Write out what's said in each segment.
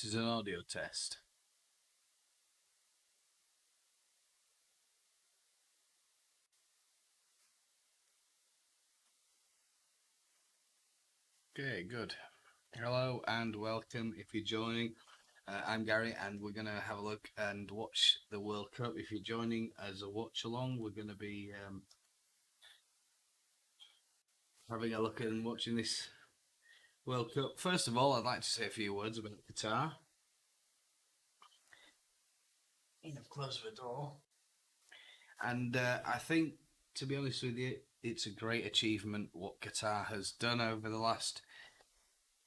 This is an audio test. Okay, good. Hello and welcome if you're joining. I'm Gary and we're going to have a look and watch the World Cup. If you're joining as a watch along, we're going to be having a look and watching this World Cup. First of all, I'd like to say a few words about Qatar. Close the door. And I think, to be honest with you, it's a great achievement what Qatar has done over the last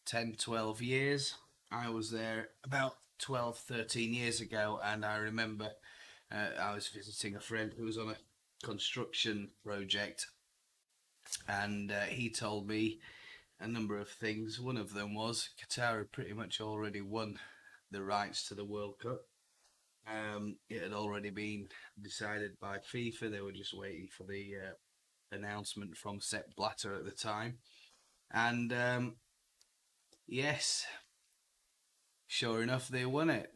10, 12 years. I was there about 12, 13 years ago, and I remember I was visiting a friend who was on a construction project, and he told me a number of things. One of them was Qatar had pretty much already won the rights to the World Cup. It had already been decided by FIFA. They were just waiting for the announcement from Sepp Blatter at the time. And yes, sure enough, they won it.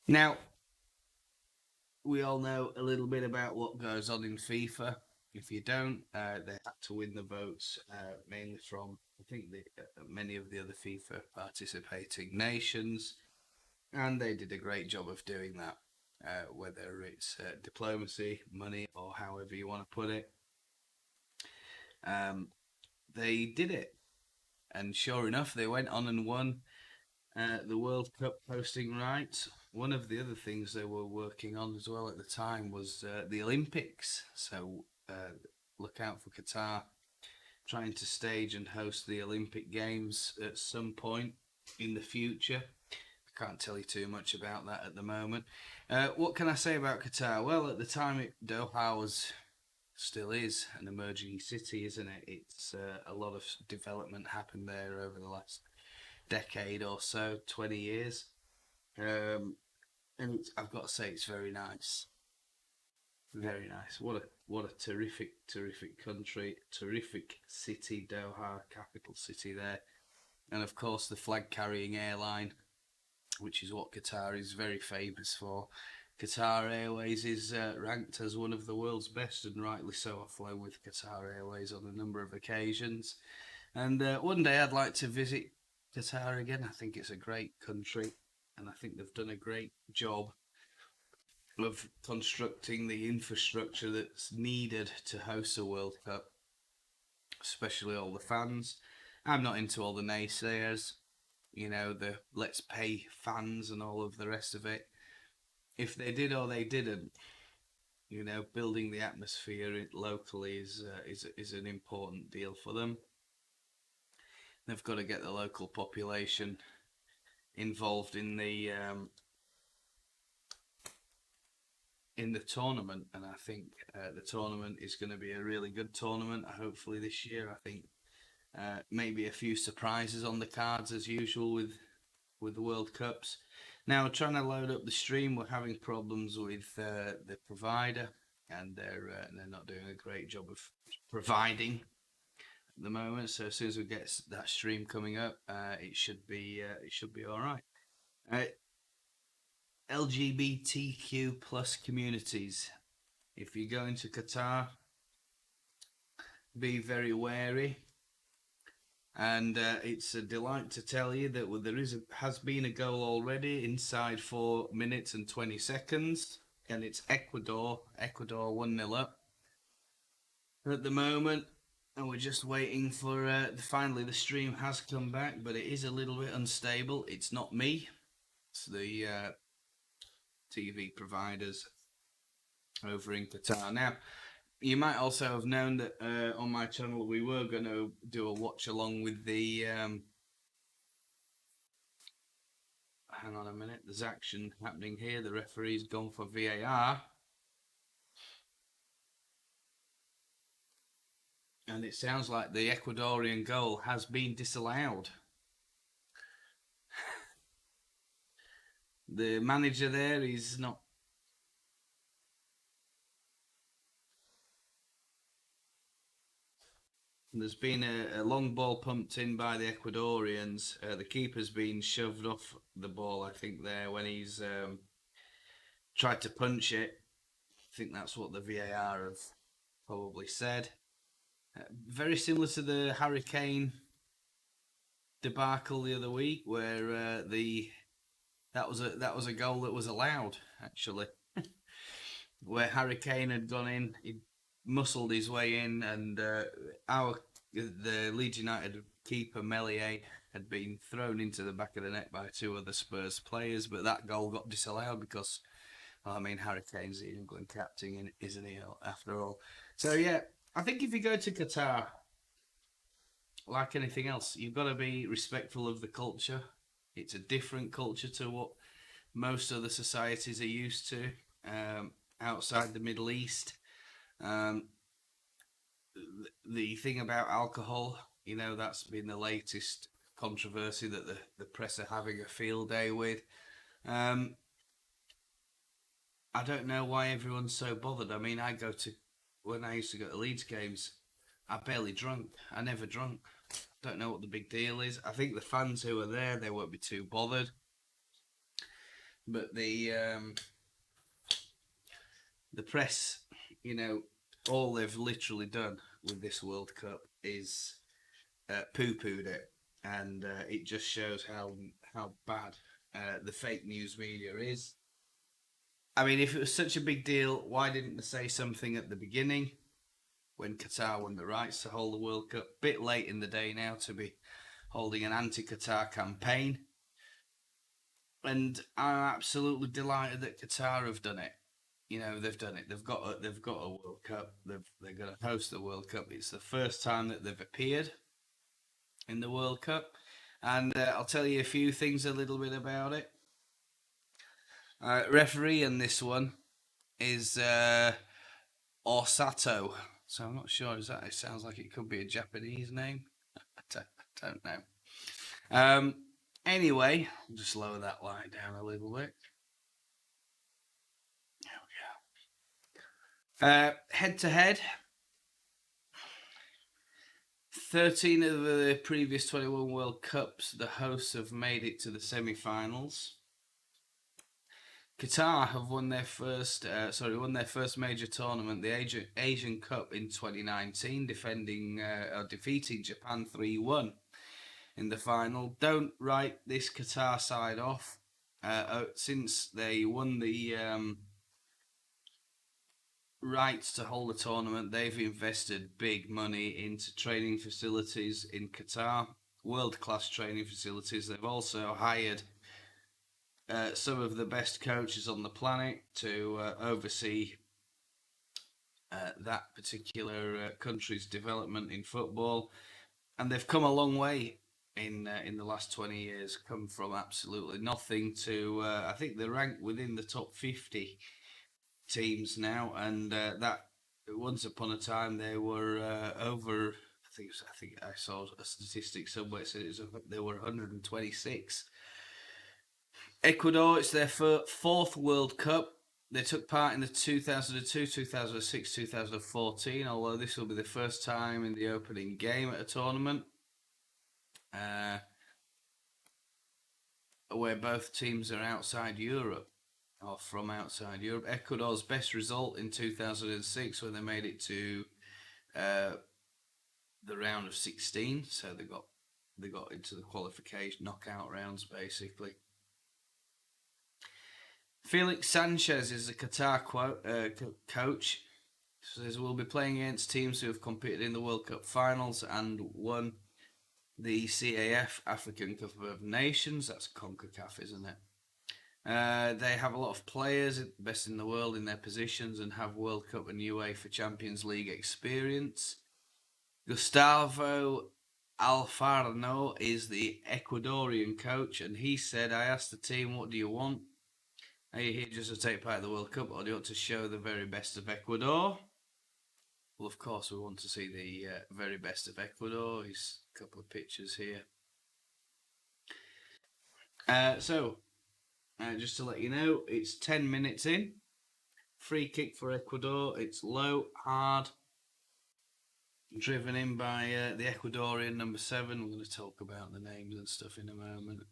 Now, we all know a little bit about what goes on in FIFA. If you don't, they had to win the votes mainly from, I think, many of the other FIFA participating nations, and they did a great job of doing that, whether it's diplomacy, money, or however you want to put it. They did it, and sure enough, they went on and won the World Cup hosting rights. One of the other things they were working on as well at the time was the Olympics. So look out for Qatar trying to stage and host the Olympic Games at some point in the future. I can't tell you too much about that at the moment. What can I say about Qatar? Well, at the time, Doha still is an emerging city, isn't it? It's a lot of development happened there over the last decade or so, 20 years. And I've got to say, it's very nice. Very nice. What a terrific country, terrific city, Doha, capital city there. And of course, the flag carrying airline, which is what Qatar is very famous for. Qatar Airways is ranked as one of the world's best, and rightly so. I've flown with Qatar Airways on a number of occasions. And one day I'd like to visit Qatar again. I think it's a great country, and I think they've done a great job of constructing the infrastructure that's needed to host a World Cup, especially all the fans. I'm not into all the naysayers, the let's pay fans and all of the rest of it. If they did or they didn't, building the atmosphere locally is an important deal for them. They've got to get the local population involved in the tournament, and I think the tournament is going to be a really good tournament. Hopefully this year, I think maybe a few surprises on the cards as usual with the World Cups. Now, trying to load up the stream, we're having problems with the provider, and they're not doing a great job of providing at the moment. So as soon as we get that stream coming up, it should be all right. LGBTQ plus communities. If you go into Qatar, be very wary. And it's a delight to tell you that has been a goal already inside 4 minutes and 20 seconds, and it's Ecuador 1-0 up at the moment, and we're just waiting for finally the stream has come back, but it is a little bit unstable. It's not me, it's the TV providers over in Qatar. Now, you might also have known that on my channel we were going to do a watch along with the hang on a minute, there's action happening here. The referee's gone for VAR, and it sounds like the Ecuadorian goal has been disallowed. The manager there is not. There's been a long ball pumped in by the Ecuadorians. The keeper's been shoved off the ball, I think, there when he's tried to punch it. I think that's what the VAR have probably said. Very similar to the Hurricane debacle the other week, where that was a goal that was allowed actually, where Hurricane had gone in, he muscled his way in, and the Leeds United keeper Melier had been thrown into the back of the net by two other Spurs players, but that goal got disallowed because, well, I mean, Hurricane's the England captain, isn't he? After all, so yeah, I think if you go to Qatar, like anything else, you've got to be respectful of the culture. It's a different culture to what most other societies are used to outside the Middle East. The thing about alcohol, that's been the latest controversy that the press are having a field day with. I don't know why everyone's so bothered. I mean, when I used to go to Leeds games, I barely drunk. I never drunk. Don't know what the big deal is. I think the fans who are there, they won't be too bothered. But the press, all they've literally done with this World Cup is poo-pooed it, and it just shows how bad the fake news media is. I mean, if it was such a big deal, why didn't they say something at the beginning when Qatar won the rights to hold the World Cup? Bit late in the day now to be holding an anti-Qatar campaign. And I'm absolutely delighted that Qatar have done it. They've done it. They've got a World Cup. They're going to host the World Cup. It's the first time that they've appeared in the World Cup, and I'll tell you a few things a little bit about it. Referee in this one is Orsato. So I'm not sure. It sounds like it could be a Japanese name. I don't know. Anyway, I'll just lower that light down a little bit. Head to head, 13 of the previous 21 World Cups, the hosts have made it to the semi-finals. Qatar have won their first major tournament, the Asian Cup in 2019, defeating Japan 3-1 in the final. Don't write this Qatar side off. Since they won the rights to hold the tournament, they've invested big money into training facilities in Qatar, world-class training facilities. They've also hired some of the best coaches on the planet to oversee that particular country's development in football, and they've come a long way in the last 20 years. Come from absolutely nothing to I think they're ranked within the top 50 teams now, and that once upon a time they were over. I think I saw a statistic somewhere said they were 126. Ecuador, it's their fourth World Cup. They took part in the 2002, 2006, 2014, although this will be the first time in the opening game at a tournament where both teams are outside Europe, or from outside Europe. Ecuador's best result in 2006 when they made it to the round of 16, so they got into the qualification knockout rounds basically. Felix Sanchez is the Qatar coach. He says we'll be playing against teams who have competed in the World Cup finals and won the CAF African Cup of Nations. That's CONCACAF, isn't it? They have a lot of players, best in the world in their positions, and have World Cup and UEFA Champions League experience. Gustavo Alfarno is the Ecuadorian coach, and he said, I asked the team, what do you want? Are you here just to take part in the World Cup, or do you want to show the very best of Ecuador? Well, of course, we want to see the very best of Ecuador. Here's a couple of pictures here. Just to let you know, it's 10 minutes in. Free kick for Ecuador. It's low, hard. driven in by the Ecuadorian number 7. We're going to talk about the names and stuff in a moment.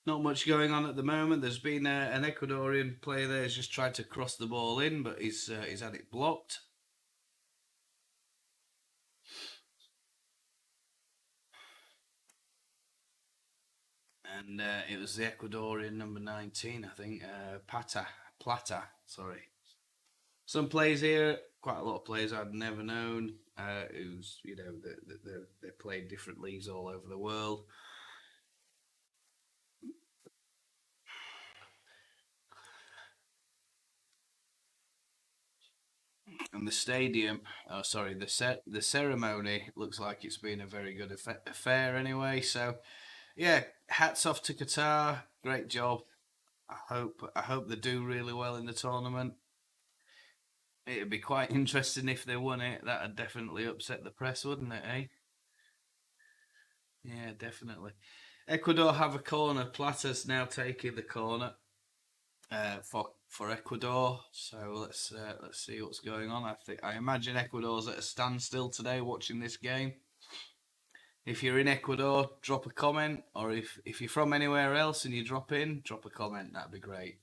Not much going on at the moment. There's been an Ecuadorian player there who's just tried to cross the ball in, but he's had it blocked. And it was the Ecuadorian number 19, I think, Plata, sorry. Some players here, quite a lot of players I'd never known, who's, they played different leagues all over the world. And the stadium, the ceremony looks like it's been a very good affair anyway. So, yeah, hats off to Qatar. Great job. I hope they do really well in the tournament. It'd be quite interesting if they won it. That'd definitely upset the press, wouldn't it, eh? Yeah, definitely. Ecuador have a corner. Plata's now taking the corner for Ecuador. So let's see what's going on. I imagine Ecuador's at a standstill today watching this game. If you're in Ecuador, drop a comment, or if you're from anywhere else and you drop a comment. That'd be great.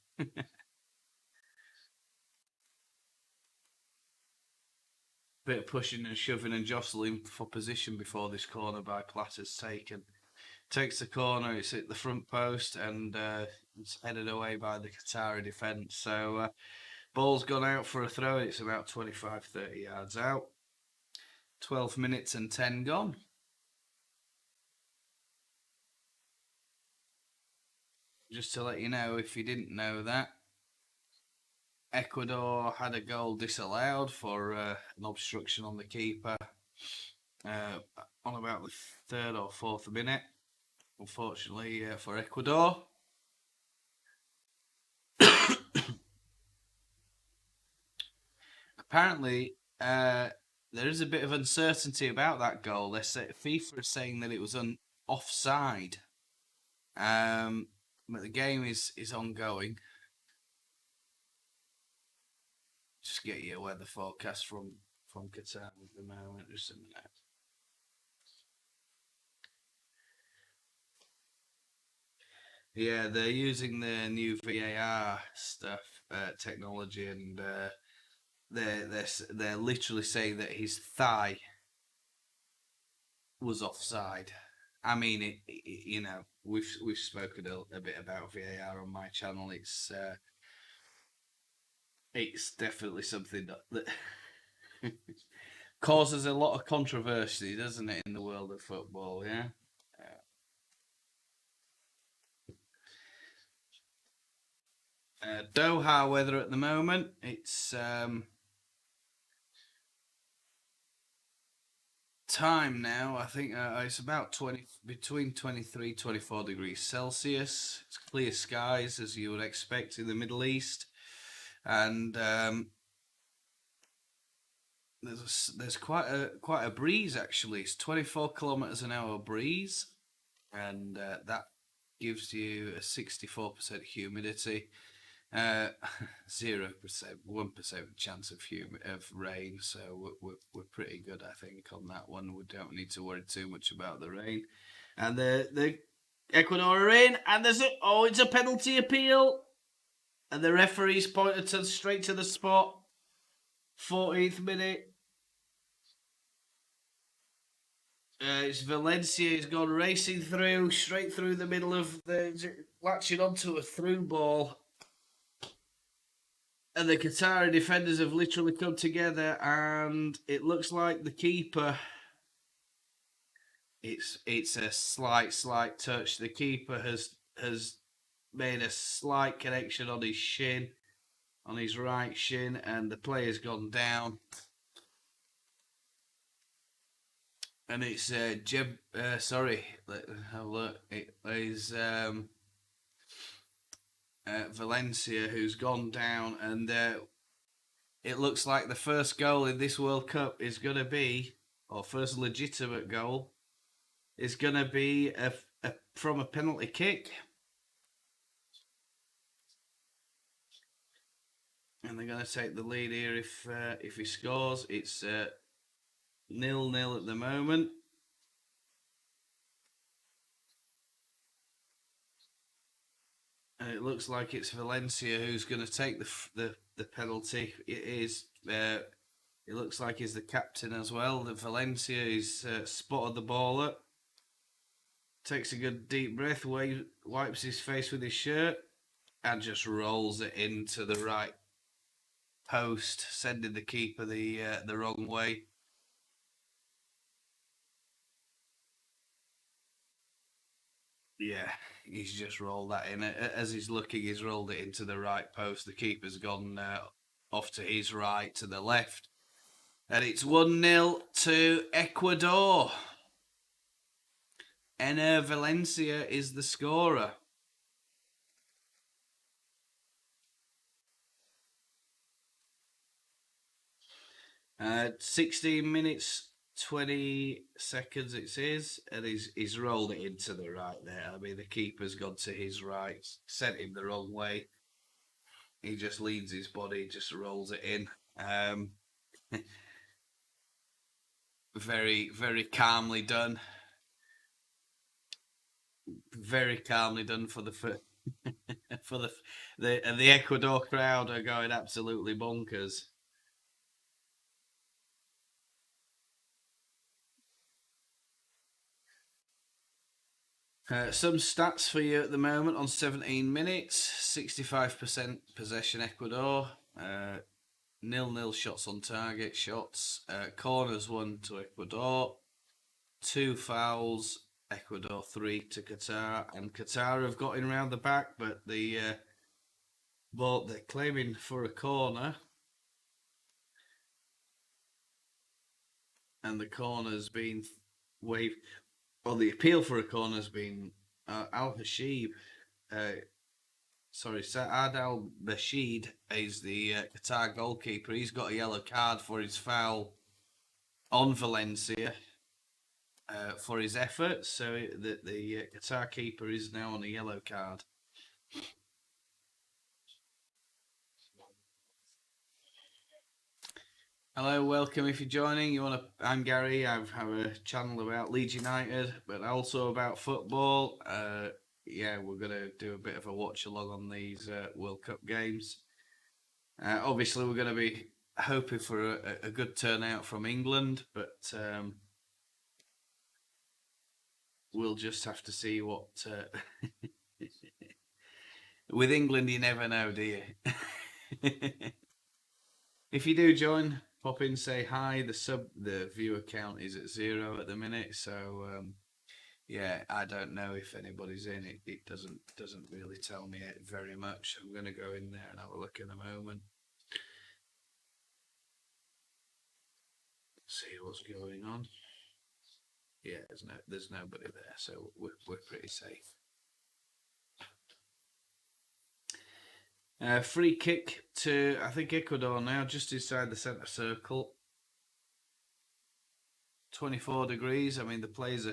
Bit of pushing and shoving and jostling for position before this corner by Plata's taken. Takes the corner, it's at the front post, and it's headed away by the Qatari defence. So, ball's gone out for a throw, it's about 25-30 yards out. 12 minutes and 10 gone. Just to let you know, if you didn't know that, Ecuador had a goal disallowed for an obstruction on the keeper on about the 3rd or 4th minute. Unfortunately for Ecuador. Apparently, there is a bit of uncertainty about that goal. FIFA is saying that it was offside, but the game is ongoing. Just get you a weather forecast from Qatar at the moment. Just a minute. Yeah, they're using the new VAR stuff, technology, and they're literally saying that his thigh was offside. I mean, we've spoken a bit about VAR on my channel. It's definitely something that causes a lot of controversy, doesn't it, in the world of football? Yeah. Doha weather at the moment. It's time now. I think it's about between 23, 24 degrees Celsius. It's clear skies, as you would expect in the Middle East, and there's quite a breeze actually. It's 24 kilometers an hour breeze, and that gives you a 64% humidity. 0%, 1% chance of rain, so we're pretty good, I think, on that one. We don't need to worry too much about the rain. And the Ecuador are in, and it's a penalty appeal, and the referee's pointed straight to the spot. 14th minute. It's Valencia. He's gone racing straight through the middle of latching onto a through ball. And the Qatari defenders have literally come together, and it looks like the keeper. It's a slight touch. The keeper has made a slight connection on his shin, on his right shin, and the player's gone down. And it's sorry, let's have a look. It is Valencia who's gone down, and it looks like the first goal in this World Cup is going to be, or first legitimate goal, is going to be from a penalty kick. And they're going to take the lead here if he scores. It's 0-0 at the moment. And it looks like it's Valencia who's going to take the penalty. It is. It looks like he's the captain as well. The Valencia is spotted the ball up. Takes a good deep breath, wipes his face with his shirt, and just rolls it into the right post, sending the keeper the wrong way. Yeah, he's just rolled that in. As he's looking, he's rolled it into the right post. The keeper's gone off to his right, to the left. And it's 1-0 to Ecuador. Ener Valencia is the scorer. 16 minutes 20 seconds it says, and he's rolled it into the right there. I mean, the keeper's gone to his right, sent him the wrong way. He just leans his body, just rolls it in. Very, very calmly done. Very calmly done for the for the Ecuador crowd are going absolutely bonkers. Some stats for you at the moment on 17 minutes. 65% possession Ecuador. 0-0 shots on target, shots. Corners 1 to Ecuador. 2 fouls, Ecuador 3 to Qatar. And Qatar have got in round the back, but they're claiming for a corner. And the corner's been waved. Well, the appeal for a corner has been Al Hashib. Saad Al Bashid is the Qatar goalkeeper. He's got a yellow card for his foul on Valencia for his efforts. So the Qatar keeper is now on a yellow card. Hello, welcome if you're joining. I'm Gary. I have a channel about Leeds United, but also about football. Yeah, we're gonna do a bit of a watch along on these World Cup games. Obviously, we're gonna be hoping for a good turnout from England, but we'll just have to see what. With England, you never know, do you? If you do join, pop in, say hi. The viewer count is at 0 at the minute, so yeah, I don't know if anybody's in. It doesn't really tell me very much. I'm gonna go in there and have a look in a moment. See what's going on. Yeah, there's nobody there, so we're pretty safe. Free kick to, I think, Ecuador now, just inside the centre circle. 24 degrees. I mean, the players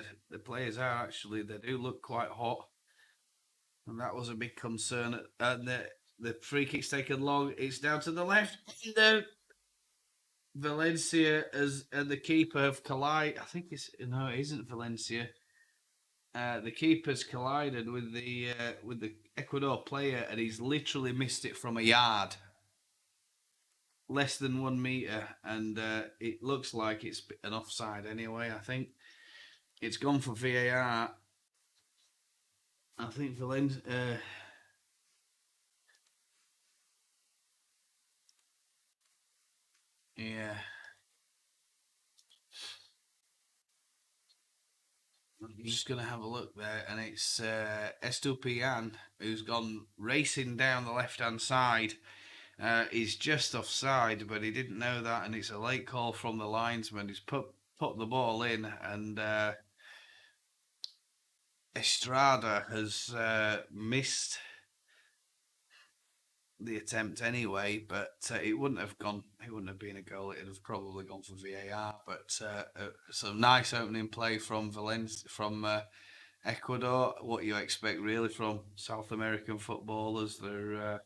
are actually, they do look quite hot, and that was a big concern. And the free kick's taken long. It's down to the left. Valencia and the keeper have collided. I think it isn't Valencia. The keeper's collided with the Ecuador player, and he's literally missed it from a yard, less than 1 meter, and it looks like it's an offside anyway. I think it's gone for VAR. I think Valencia. Yeah. I'm just going to have a look there, and it's Estupiñán who's gone racing down the left-hand side. He's just offside, but he didn't know that, and it's a late call from the linesman. He's put the ball in, and Estrada has missed the attempt anyway, but it wouldn't have gone. It wouldn't have been a goal. It'd have probably gone for VAR. But some nice opening play from Ecuador. What you expect really from South American footballers? They're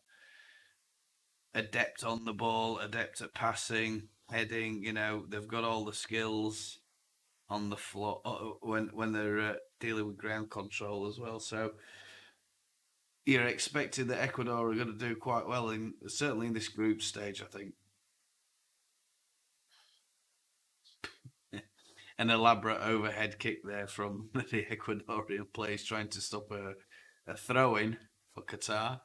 adept on the ball, adept at passing, heading. They've got all the skills on the floor when they're dealing with ground control as well. So you're expecting that Ecuador are going to do quite well certainly in this group stage, I think. An elaborate overhead kick there from the Ecuadorian players trying to stop a throw in for Qatar.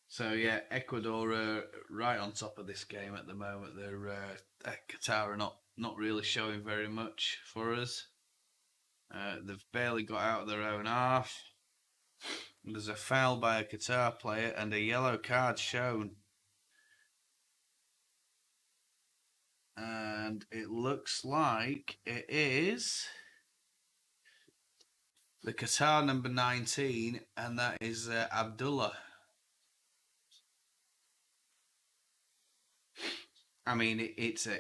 So yeah, Ecuador are right on top of this game at the moment. They're Qatar are not really showing very much for us. They've barely got out of their own half. There's a foul by a Qatar player and a yellow card shown. And it looks like it is the Qatar number 19, and that is Abdullah. I mean, it's a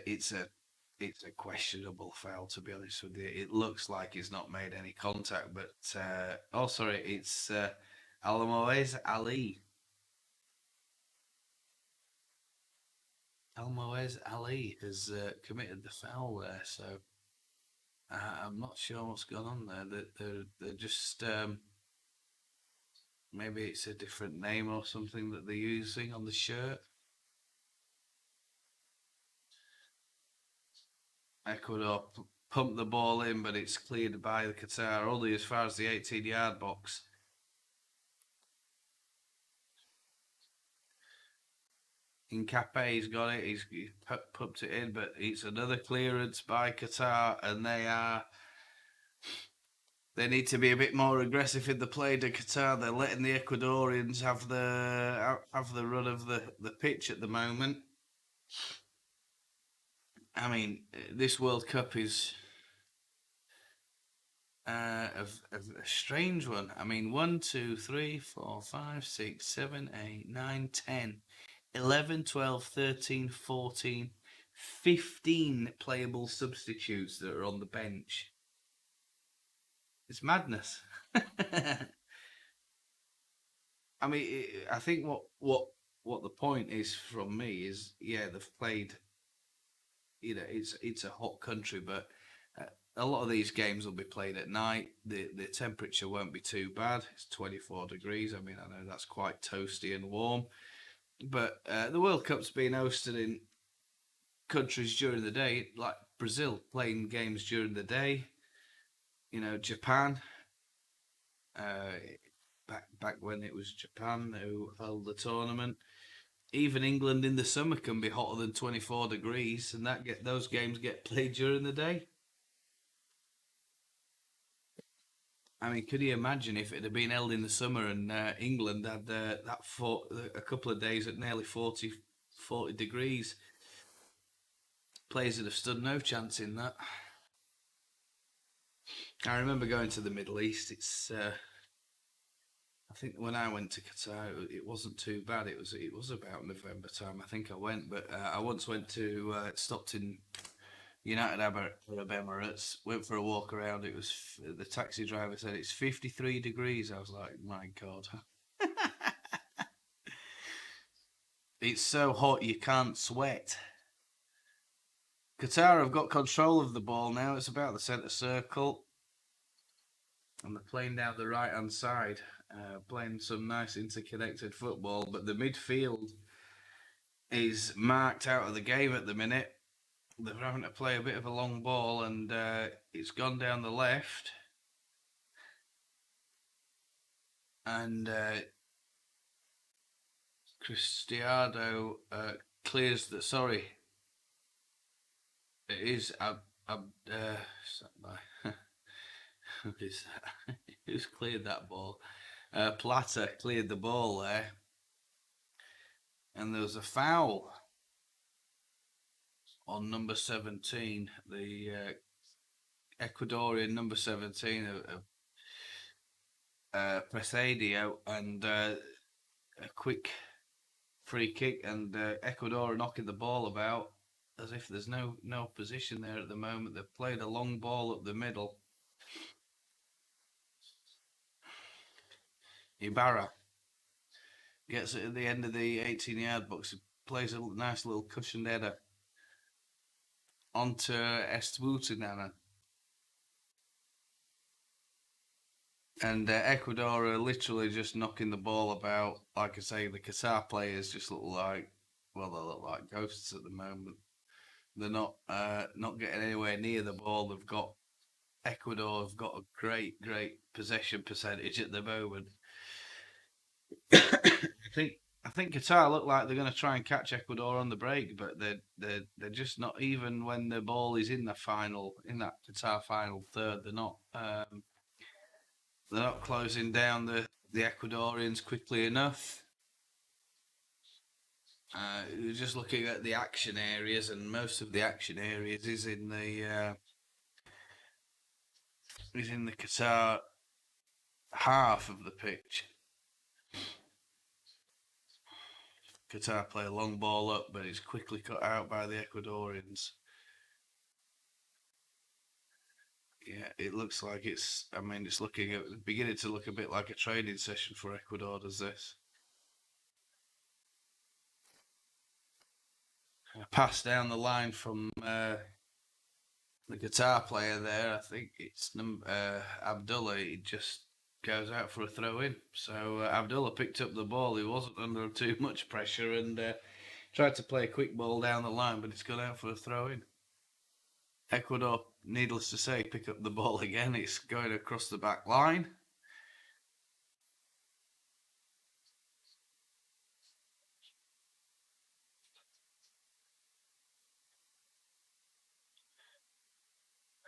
questionable foul, to be honest with you. It looks like he's not made any contact, but oh, sorry, it's Almoez Ali. Almoez Ali has committed the foul there, so I'm not sure what's gone on there. They're just maybe it's a different name or something that they're using on the shirt. Ecuador pumped the ball in, but it's cleared by the Qatar only as far as the 18-yard box. Nkape's got it. He's pumped it in, but it's another clearance by Qatar, and they need to be a bit more aggressive in the play to Qatar. They're letting the Ecuadorians have the run of the pitch at the moment. I mean, this World Cup is a strange one. I mean, 1, 2, 3, 4, 5, 6, 7, 8, 9, 10, 11, 12, 13, 14, 15 playable substitutes that are on the bench. It's madness. I mean, I think what the point is from me is, yeah, they've played. It's a hot country, but a lot of these games will be played at night. The temperature won't be too bad. It's 24 degrees. I mean, I know that's quite toasty and warm, but the World Cup's been hosted in countries during the day, like Brazil playing games during the day. Japan. Uh, back when it was Japan who held the tournament. Even England in the summer can be hotter than 24 degrees, and those games get played during the day. I mean, could you imagine if it had been held in the summer and England had a couple of days at nearly 40 degrees? Players would have stood no chance in that. I remember going to the Middle East. I think when I went to Qatar, it wasn't too bad. It was about November time. I think I went, but I once went to stopped in United Arab Emirates. Went for a walk around. It was the taxi driver said it's 53 degrees. I was like, my God, it's so hot you can't sweat. Qatar have got control of the ball now. It's about the centre circle, and they're playing down the right hand side, playing some nice interconnected football. But the midfield is marked out of the game at the minute. They're having to play a bit of a long ball, and it's gone down the left. And Cristiano clears the. Sorry, it is who's cleared that ball? Plata cleared the ball there, and there was a foul on number 17, the Ecuadorian number 17, Presidio, and a quick free kick, and Ecuador are knocking the ball about as if there's no position there at the moment. They've played a long ball up the middle. Ibarra gets it at the end of the 18-yard box. Plays a nice little cushioned header onto Estupiñán. And Ecuador are literally just knocking the ball about. Like I say, the Qatar players just look like, well, they look like ghosts at the moment. They're not getting anywhere near the ball. Ecuador have got a great possession percentage at the moment. I think Qatar look like they're going to try and catch Ecuador on the break, but they're just not, even when the ball is in that Qatar final third. They're not closing down the Ecuadorians quickly enough. You're just looking at the action areas, and most of the action areas is in the Qatar half of the pitch. Qatar play a long ball up, but it's quickly cut out by the Ecuadorians. Yeah, it looks like it's. I mean, it's beginning to look a bit like a training session for Ecuador. Does this? A pass down the line from the Qatar player there. I think it's Abdullah. He just goes out for a throw in. So Abdullah picked up the ball. He wasn't under too much pressure and tried to play a quick ball down the line, but it's gone out for a throw in. Ecuador, needless to say, pick up the ball again. It's going across the back line.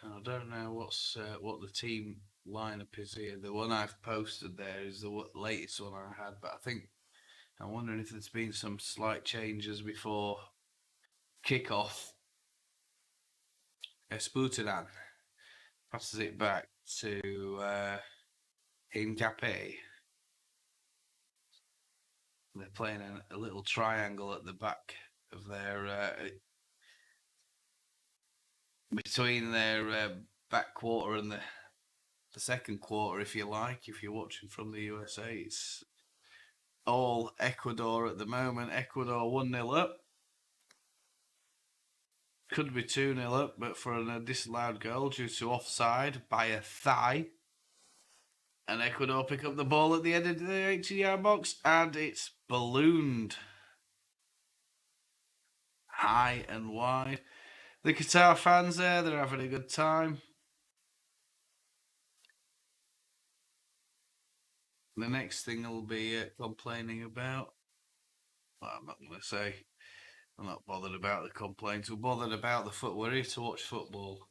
I don't know what the team lineup is here. The one I've posted there is the latest one I had, but I'm wondering if there's been some slight changes before kick-off. Estupiñán passes it back to Hincapié. They're playing a little triangle at the back of their between their back quarter and the second quarter, if you like. If you're watching from the USA, it's all Ecuador at the moment. Ecuador 1-0 up. Could be 2-0 up, but for a disallowed goal due to offside by a thigh. And Ecuador pick up the ball at the end of the 80-yard box, and it's ballooned high and wide. The Qatar fans there, they're having a good time. The next thing will be complaining about. Well, I'm not going to say. I'm not bothered about the complaints. We're bothered about the foot. We're here to watch football.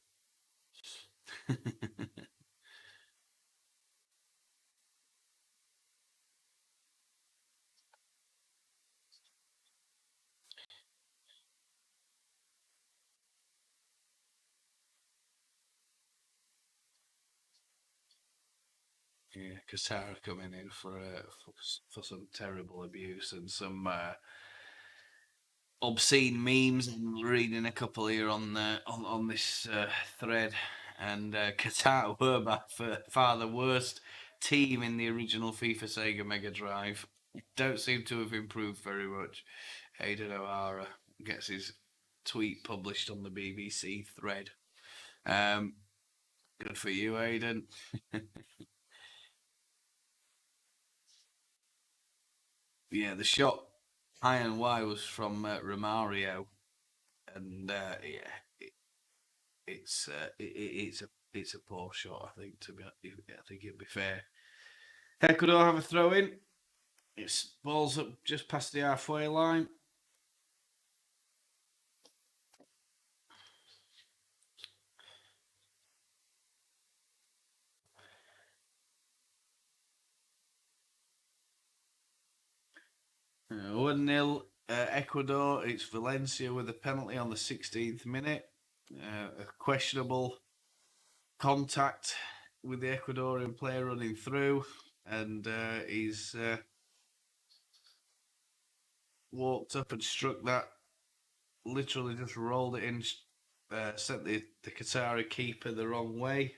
Yeah, Qatar coming in for some terrible abuse and some obscene memes. I'm reading a couple here on this thread, and Qatar were by far the worst team in the original FIFA Sega Mega Drive. Don't seem to have improved very much. Aidan O'Hara gets his tweet published on the BBC thread. Good for you, Aidan. Yeah, the shot high and wide was from Romario, and it's a poor shot. I think I think it'd be fair. Ecuador have a throw in. It's balls up just past the halfway line. Uh, 1-0 Ecuador. It's Valencia with a penalty on the 16th minute. A questionable contact with the Ecuadorian player running through, and he's walked up and struck that. Literally just rolled it in, sent the Qatari keeper the wrong way.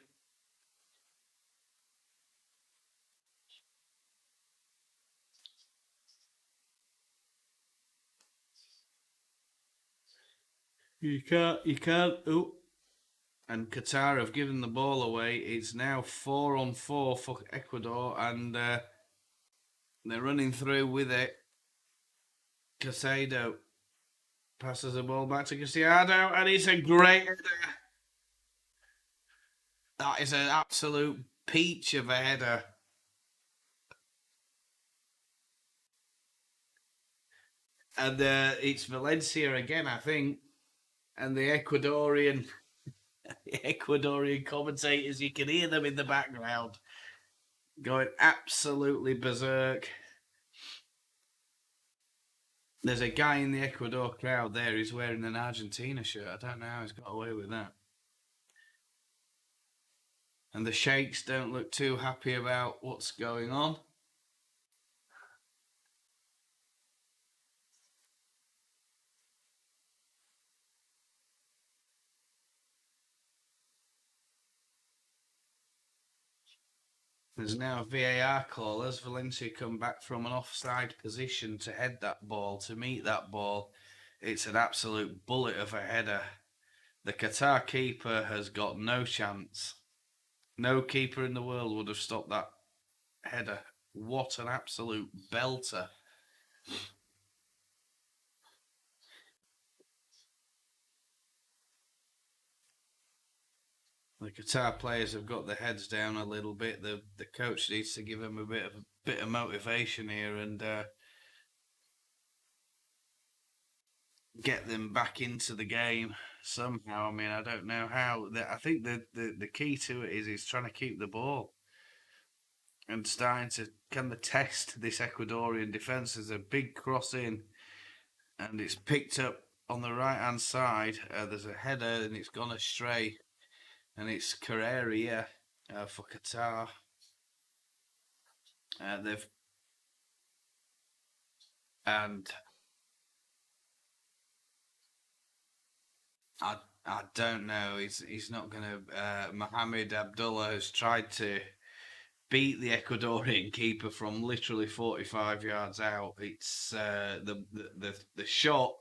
You can't. Oh, and Qatar have given the ball away. It's now 4-on-4 for Ecuador, and they're running through with it. Casado passes the ball back to Casado, and it's a great header. That is an absolute peach of a header. And it's Valencia again, I think. And the Ecuadorian commentators, you can hear them in the background going absolutely berserk. There's a guy in the Ecuador crowd there who's wearing an Argentina shirt. I don't know how he's got away with that. And the Sheikhs don't look too happy about what's going on. There's now a VAR call as Valencia come back from an offside position to head that ball, to meet that ball. It's an absolute bullet of a header. The Qatar keeper has got no chance. No keeper in the world would have stopped that header. What an absolute belter. The Qatar players have got their heads down a little bit. The coach needs to give them a bit of motivation here and get them back into the game somehow. I mean, I don't know how. I think the key to it is trying to keep the ball and starting to kind of test this Ecuadorian defence. There's a big cross in, and it's picked up on the right hand side. There's a header and it's gone astray, and it's Carrera for Qatar. They've and I don't know. He's not going to. Mohamed Abdullah has tried to beat the Ecuadorian keeper from literally 45 yards out. It's the shot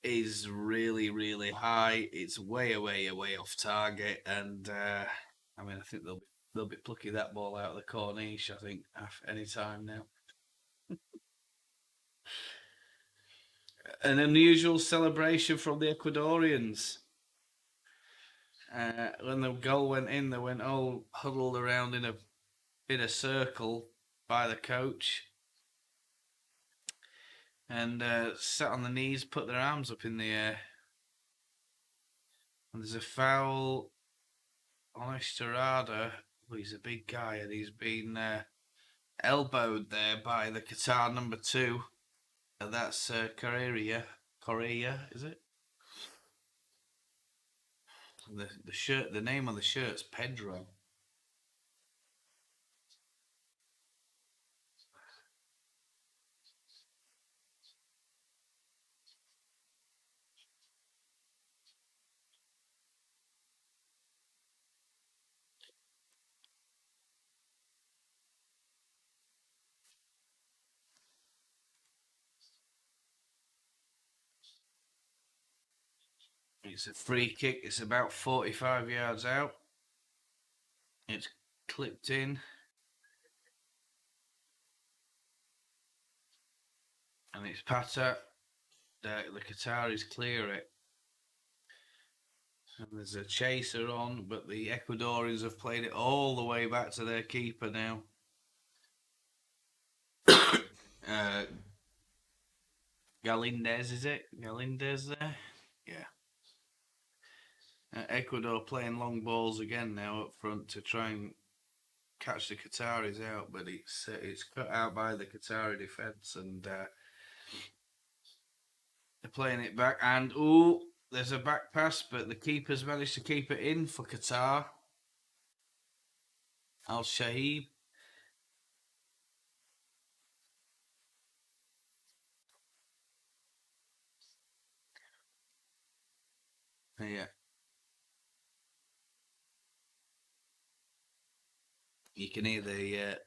is really really high. It's way off target, and I mean I think they'll be plucking that ball out of the corniche. I think any time now. An unusual celebration from the Ecuadorians. When the goal went in, they went all huddled around in a circle by the coach, and sat on the knees, put their arms up in the air. And there's a foul on Estrada. Well, he's a big guy, and he's been elbowed there by the Qatar number 2. And that's Correa. Correa, is it? The shirt, the name on the shirt's Pedro. It's a free kick. It's about 45 yards out. It's clipped in. And it's Pata. The Qataris clear it. And there's a chaser on, but the Ecuadorians have played it all the way back to their keeper now. Galindez, is it? Galindez there? Yeah. Ecuador playing long balls again now up front to try and catch the Qataris out, but it's cut out by the Qatari defence, and they're playing it back. And there's a back pass, but the keeper's managed to keep it in for Qatar. Al Shahib. Yeah, you can hear the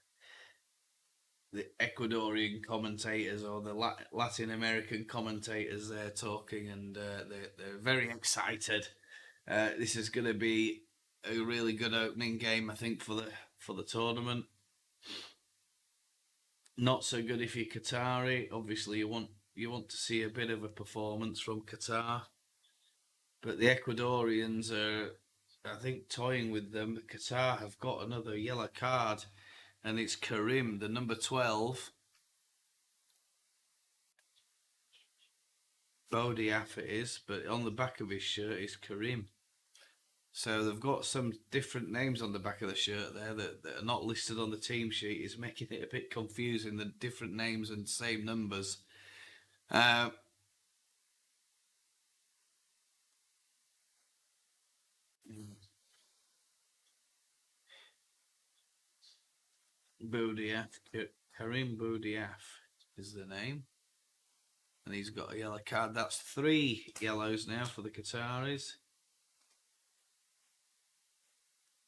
Ecuadorian commentators or the Latin American commentators there talking, and they're very excited. This is going to be a really good opening game, I think, for the tournament. Not so good if you're Qatari. Obviously, you want to see a bit of a performance from Qatar, but the Ecuadorians are, I think, toying with them. Qatar have got another yellow card, and it's Karim, the number 12. Bodiaf it is, but on the back of his shirt is Karim. So they've got some different names on the back of the shirt there that are not listed on the team sheet. Is making it a bit confusing, the different names and same numbers. Uh, Boudiaf, Karim Boudiaf is the name. And he's got a yellow card. That's 3 yellows now for the Qataris.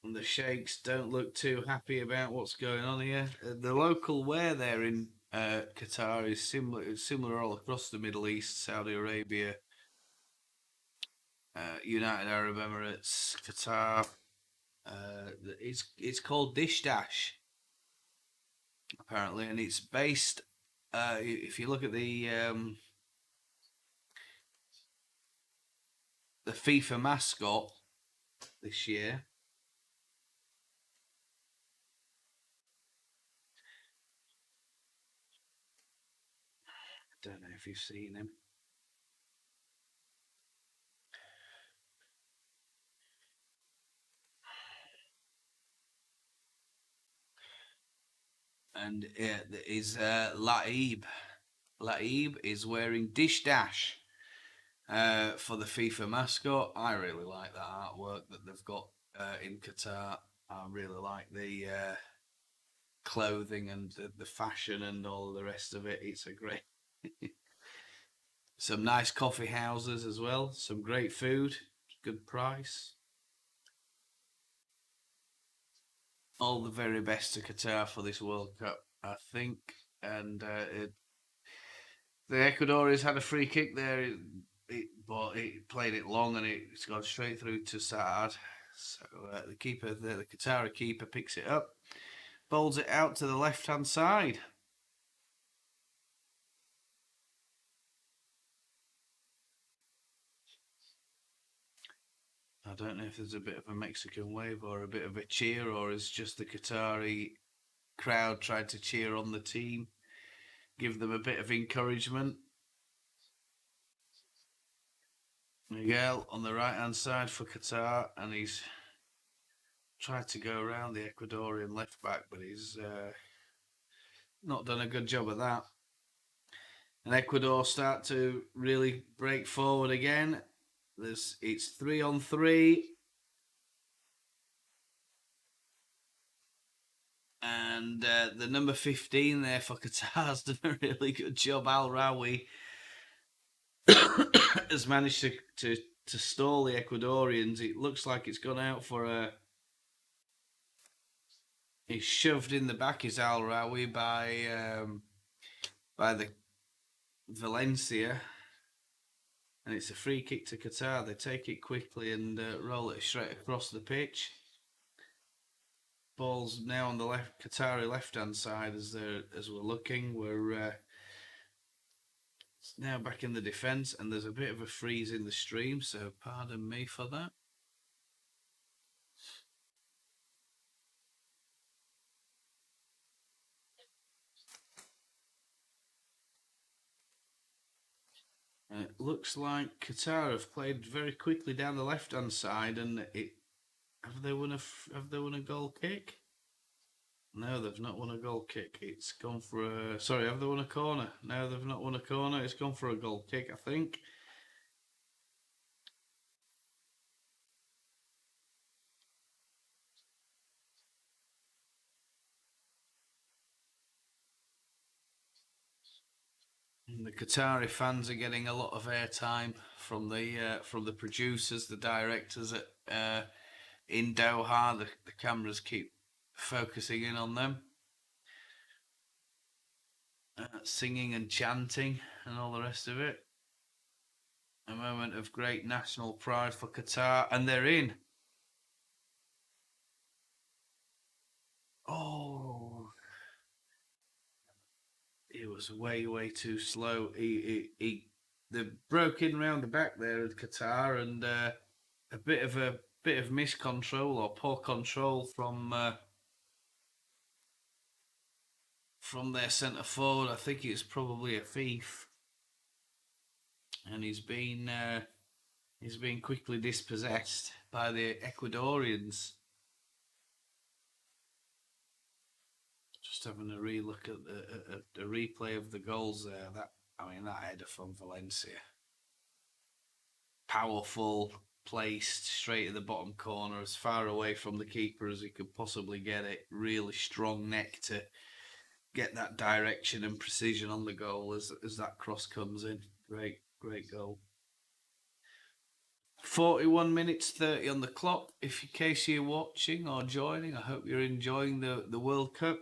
And the Sheikhs don't look too happy about what's going on here. The local wear there in Qatar is similar all across the Middle East, Saudi Arabia, United Arab Emirates, Qatar. It's called Dish Dash apparently, and it's based. If you look at the FIFA mascot this year, I don't know if you've seen him. And is Laib. Laib is wearing Dish Dash for the FIFA mascot. I really like that artwork that they've got in Qatar. I really like the clothing and the fashion and all the rest of it. It's a great. Some nice coffee houses as well. Some great food. Good price. All the very best to Qatar for this World Cup, I think. And the Ecuadorians had a free kick there, but it played it long and it's gone straight through to Saad. So the Qatari keeper picks it up, bowls it out to the left-hand side. I don't know if there's a bit of a Mexican wave or a bit of a cheer, or is just the Qatari crowd tried to cheer on the team, give them a bit of encouragement. Miguel on the right hand side for Qatar, and he's tried to go around the Ecuadorian left back, but he's not done a good job of that. And Ecuador start to really break forward again. It's 3-on-3. And the number 15 there for Qatar's done a really good job. Al Rawi has managed to stall the Ecuadorians. It looks like it's gone out for a. He's shoved in the back is Al Rawi by the Valencia, and it's a free kick to Qatar. They take it quickly and roll it straight across the pitch. Ball's now on the Qatari left-hand side as we're looking. We're now back in the defence, and there's a bit of a freeze in the stream, so pardon me for that. It looks like Qatar have played very quickly down the left-hand side, and have they won a goal kick? No, they've not won a goal kick. It's gone for a. Sorry, have they won a corner? No, they've not won a corner. It's gone for a goal kick, I think. The Qatari fans are getting a lot of airtime from the producers, the directors at in Doha. The cameras keep focusing in on them, singing and chanting and all the rest of it. A moment of great national pride for Qatar, and they're in. Oh, he was way too slow. They broke in round the back there at Qatar, and a bit of miscontrol or poor control from their centre forward. I think it's probably a thief, and he's been quickly dispossessed by the Ecuadorians. Just having a relook at the replay of the goals there. That header from Valencia, powerful, placed straight at the bottom corner, as far away from the keeper as he could possibly get it. Really strong neck to get that direction and precision on the goal as that cross comes in. Great goal. 41 minutes 30 on the clock. If in case you're watching or joining, I hope you're enjoying the World Cup.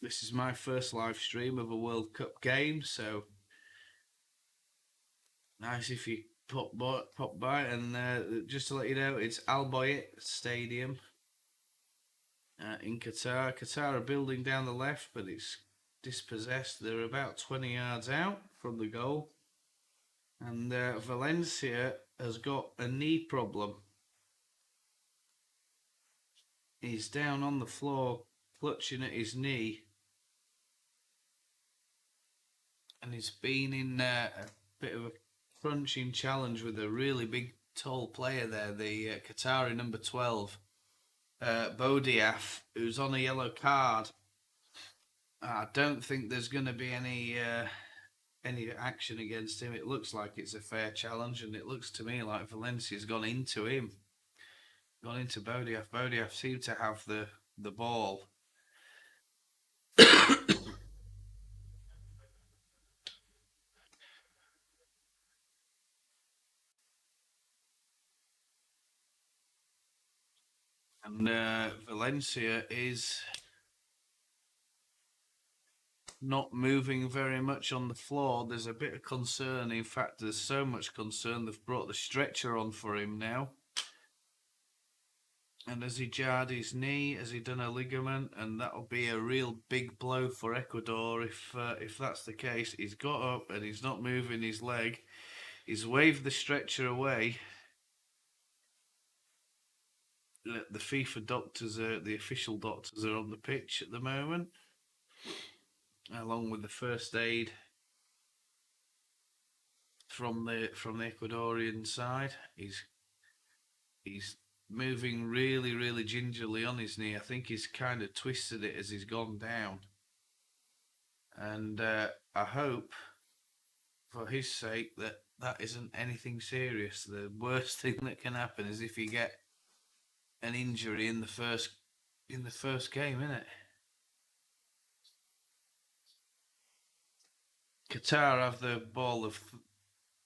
This is my first live stream of a World Cup game, so nice if you pop by. And just to let you know, it's Al Bayt Stadium in Qatar. Qatar are building down the left, but it's dispossessed. They're about 20 yards out from the goal. And Valencia has got a knee problem. He's down on the floor, clutching at his knee. And he's been in a bit of a crunching challenge with a really big, tall player there, the Qatari number 12, Bodiaf, who's on a yellow card. I don't think there's going to be any action against him. It looks like it's a fair challenge, and it looks to me like Valencia's gone into him, gone into Bodiaf. Bodiaf seemed to have the ball. And Valencia is not moving very much on the floor. There's a bit of concern. In fact, there's so much concern they've brought the stretcher on for him now. And has he jarred his knee? Has he done a ligament? And that'll be a real big blow for Ecuador if that's the case. He's got up and he's not moving his leg. He's waved the stretcher away. The FIFA doctors, the official doctors, are on the pitch at the moment, along with the first aid from the Ecuadorian side. He's moving really gingerly on his knee. I think he's kind of twisted it as he's gone down. And I hope, for his sake, that isn't anything serious. The worst thing that can happen is if you get an injury in the first game, isn't it? Qatar have the ball. They've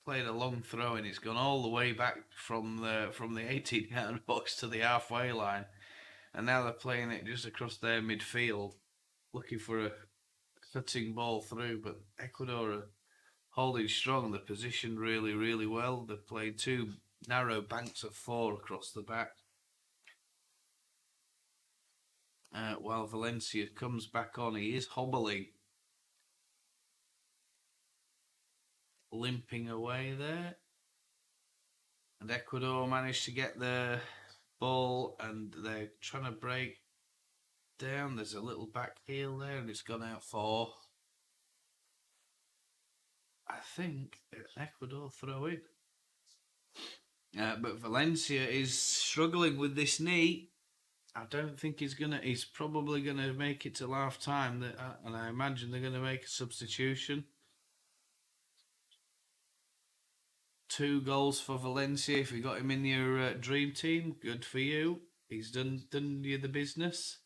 played a long throw, and it's gone all the way back from the 18-yard box to the halfway line, and now they're playing it just across their midfield, looking for a cutting ball through. But Ecuador are holding strong. They're positioned really well. They've played two narrow banks of four across the back. While Valencia comes back on, he is hobbling, limping away there. And Ecuador managed to get the ball, and they're trying to break down. There's a little back heel there, and it's gone out for, I think, Ecuador throw in. But Valencia is struggling with this knee. I don't think he's probably gonna make it till half time, and I imagine they're gonna make a substitution. 2 goals for Valencia. If you got him in your dream team, good for you. He's done you the business.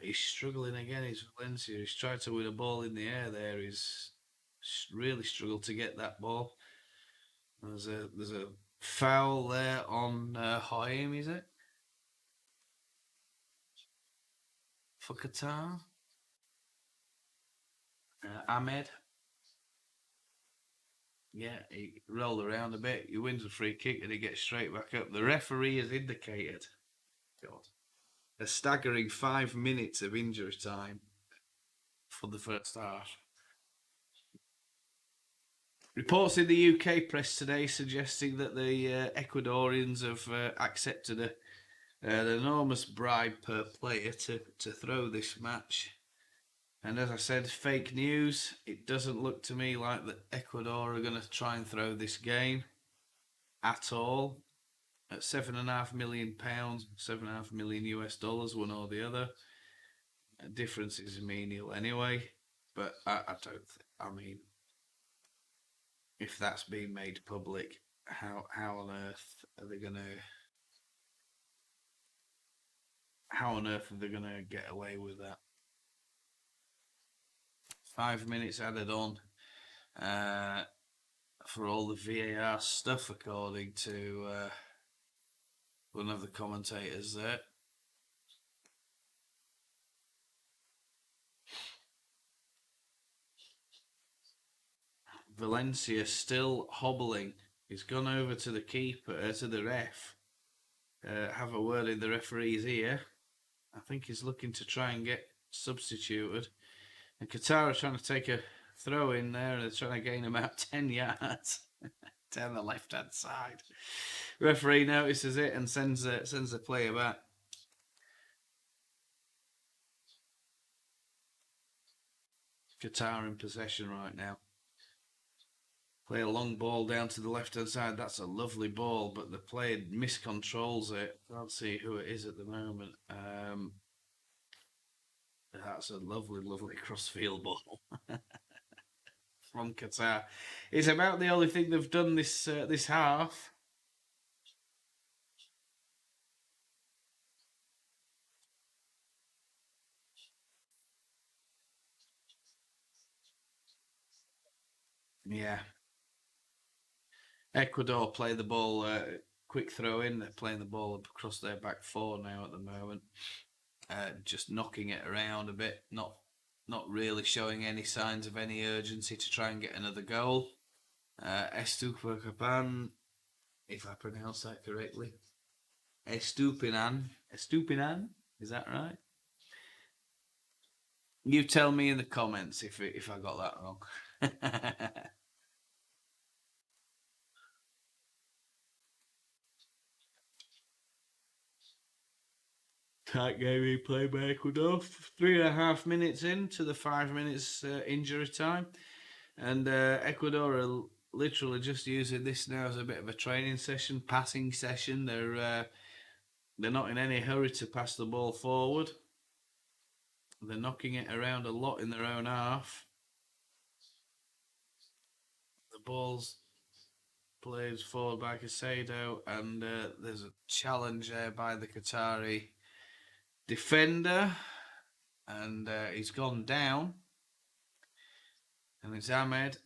He's struggling again. He's Valencia. He's tried to win a ball in the air there. He's really struggled to get that ball. There's a foul there on Haim, is it? For Qatar? Ahmed. Yeah, he rolled around a bit. He wins a free kick and he gets straight back up. The referee has indicated, God, a staggering 5 minutes of injury time for the first half. Reports in the UK press today suggesting that the Ecuadorians have accepted an enormous bribe per player to throw this match. And as I said, fake news. It doesn't look to me like that Ecuador are going to try and throw this game at all. At £7.5 million, $7.5 million US, one or the other. Difference is menial anyway. But I don't. I mean, if that's being made public, how on earth are they going to? How on earth are they going to get away with that? 5 minutes added on for all the VAR stuff, according to one of the commentators there. Valencia still hobbling. He's gone over to the keeper, to the ref. Have a word in the referee's ear. I think he's looking to try and get substituted. And Qatar are trying to take a throw in there, and they're trying to gain about 10 yards down the left-hand side. Referee notices it and sends the player back. Qatar in possession right now. Play a long ball down to the left-hand side. That's a lovely ball, but the player miscontrols it. Can't see who it is at the moment. That's a lovely cross-field ball from Qatar. It's about the only thing they've done this half. Yeah. Ecuador play the ball, quick throw in. They're playing the ball across their back four now at the moment. Just knocking it around a bit, not really showing any signs of any urgency to try and get another goal. Estupinan, if I pronounce that correctly. Estupinan, is that right? You tell me in the comments if I got that wrong. Tight game being played by Ecuador. 3.5 minutes into the 5 minutes injury time, and Ecuador are literally just using this now as a bit of a training session, passing session. They're not in any hurry to pass the ball forward. They're knocking it around a lot in their own half. The ball's played forward by Casado, and there's a challenge there by the Qatari defender, and he's gone down. And it's Ahmed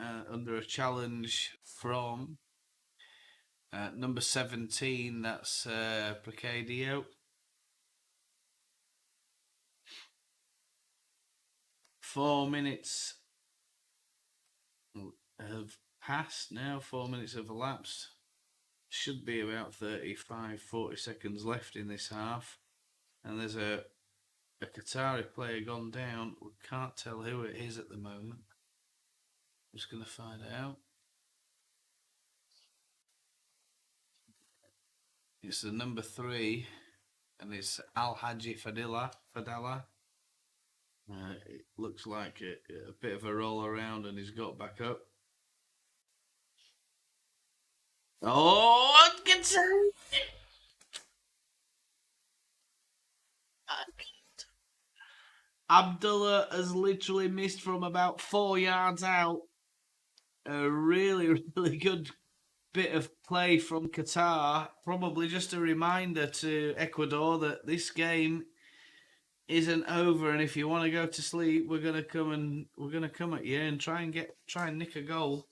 under a challenge from number 17, that's Placadio. 4 minutes have passed now, 4 minutes have elapsed. Should be about 35-40 seconds left in this half. And there's a Qatari player gone down. We can't tell who it is at the moment. I'm just going to find out. It's the number 3, and it's Al Haji Fadila. It looks like a bit of a roll around, and he's got back up. Oh, Qatar! Abdullah has literally missed from about 4 yards out. A really good bit of play from Qatar. Probably just a reminder to Ecuador that this game isn't over, and if you want to go to sleep, we're gonna come at you and try and nick a goal.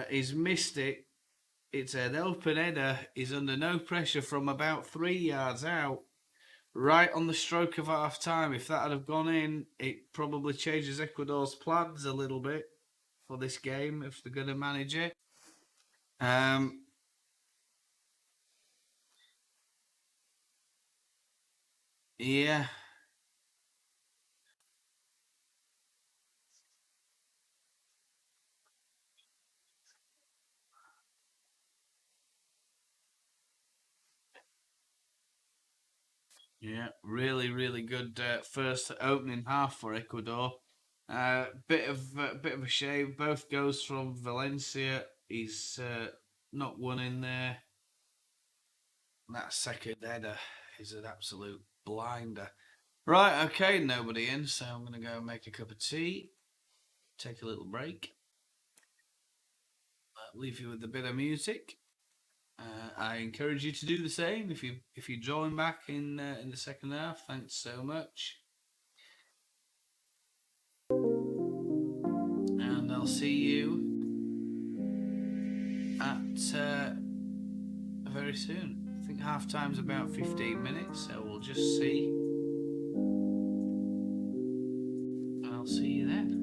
He's missed it. It's an open header. He's under no pressure from about 3 yards out, right on the stroke of half time. If that had have gone in, it probably changes Ecuador's plans a little bit for this game if they're going to manage it. Yeah. Yeah, really, really good first opening half for Ecuador. Bit of a shame. Both goes from Valencia. He's not one in there. That second header is an absolute blinder. Right, okay, nobody in, so I'm gonna go make a cup of tea, take a little break, leave you with a bit of music. I encourage you to do the same if you join back in the second half. Thanks so much, and I'll see you at very soon. I think half time's about 15 minutes, so we'll just see. I'll see you then.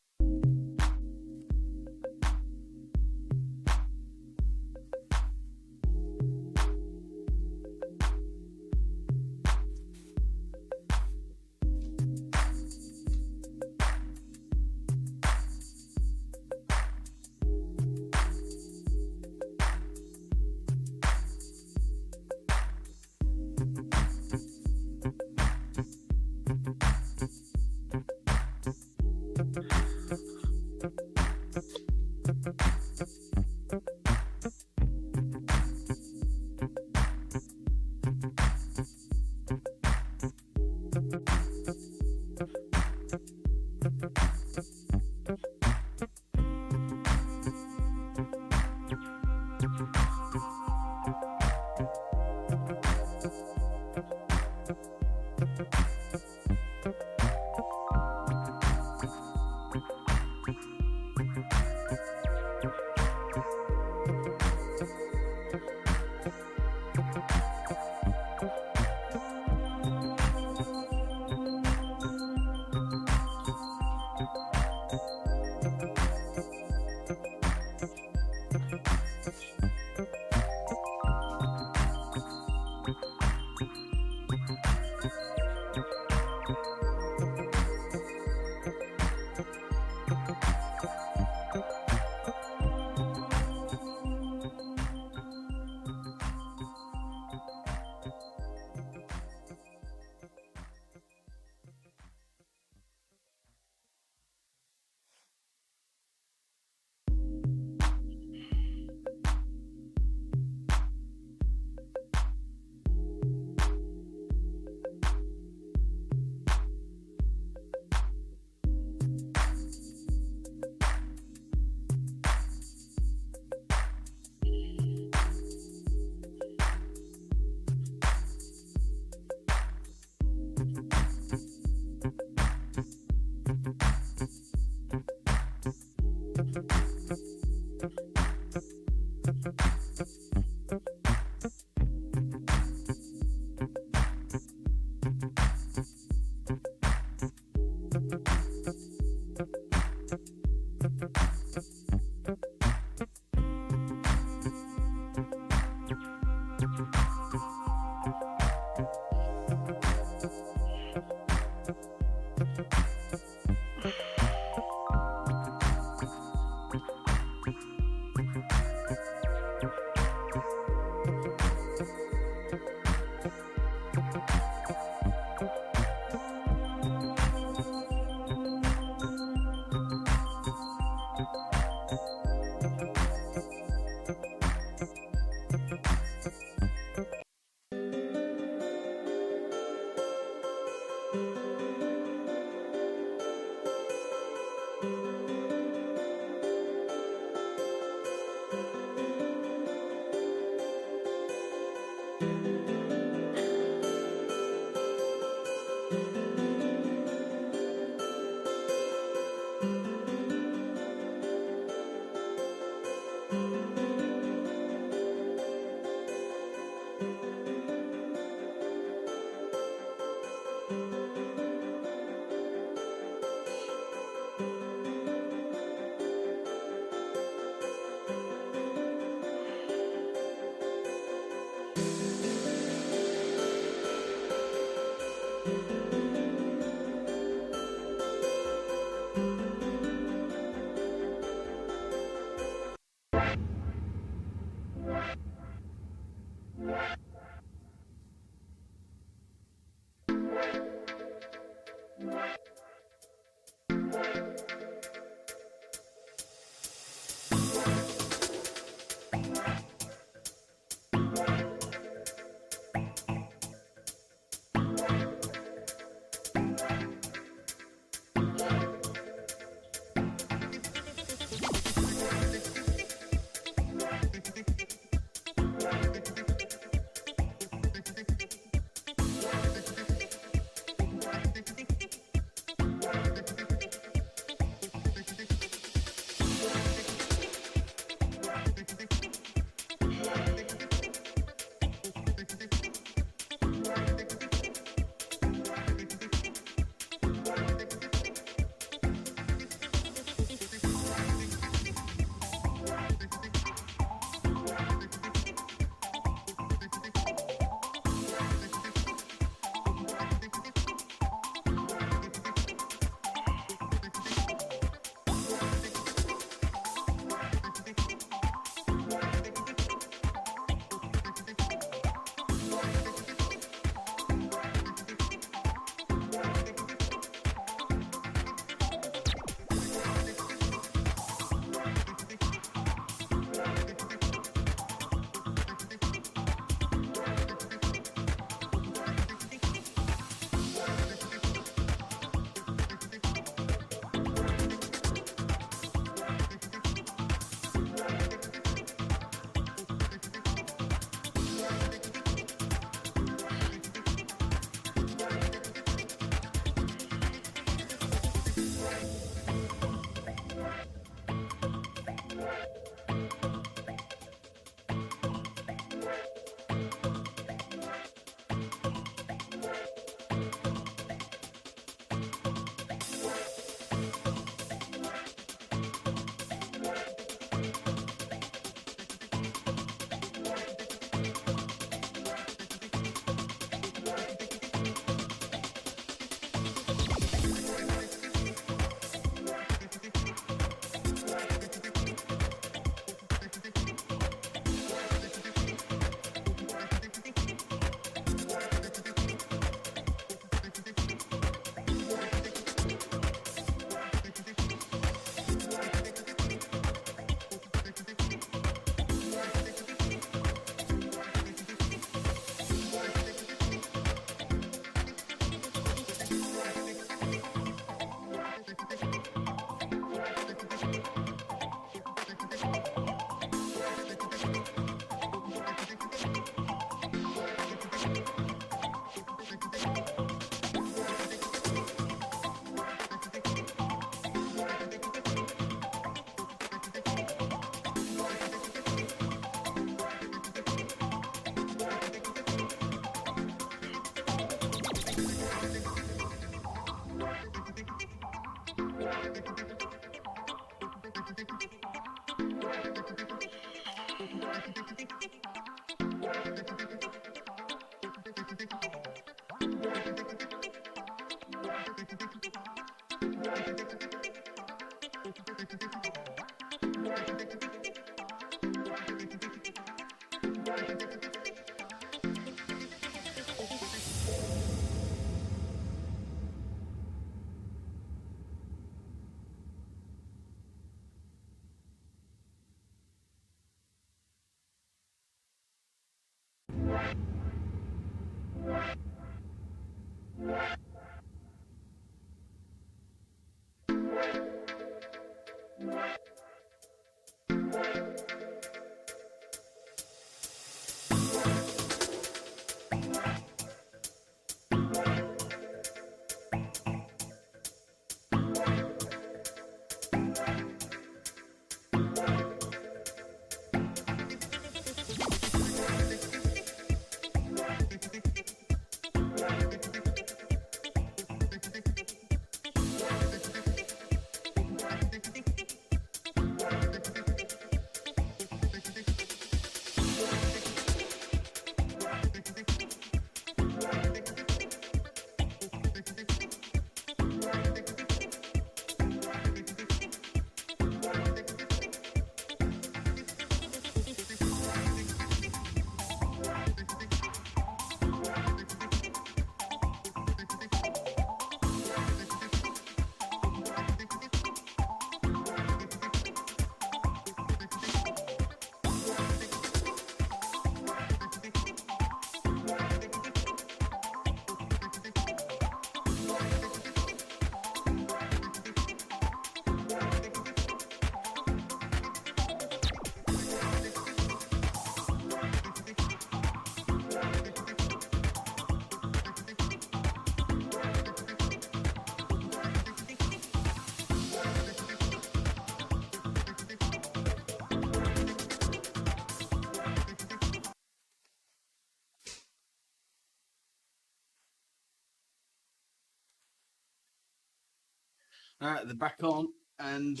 They're back on, and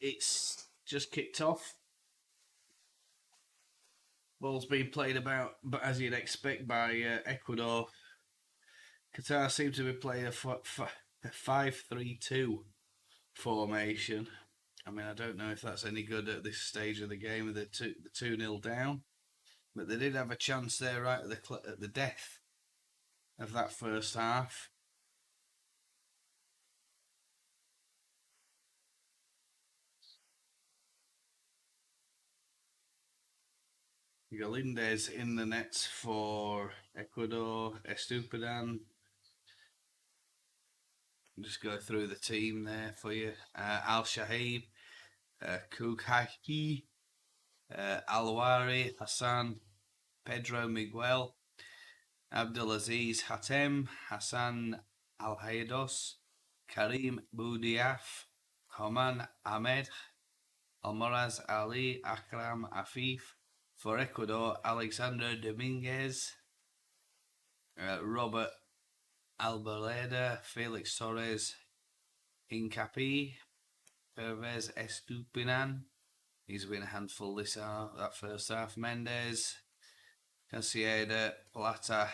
it's just kicked off. Ball's being played about, but as you'd expect, by Ecuador. Qatar seem to be playing a 5-3-2 formation. I mean, I don't know if that's any good at this stage of the game with the 2-0 down, but they did have a chance there right at the death of that first half. Galindez in the nets for Ecuador. Estupidan. Just go through the team there for you. Al Shahib, Kukhaki, Alwari, Hassan, Pedro Miguel, Abdulaziz Hatem, Hassan Al Haydos, Karim Boudiaf, Homan Ahmed, Almoraz Ali, Akram Afif. For Ecuador, Alexander Dominguez, Robert Albaleda, Felix Torres, Hincapi, Pervez Estupinan. He's been a handful this half, that first half. Mendez, Casieda, Plata,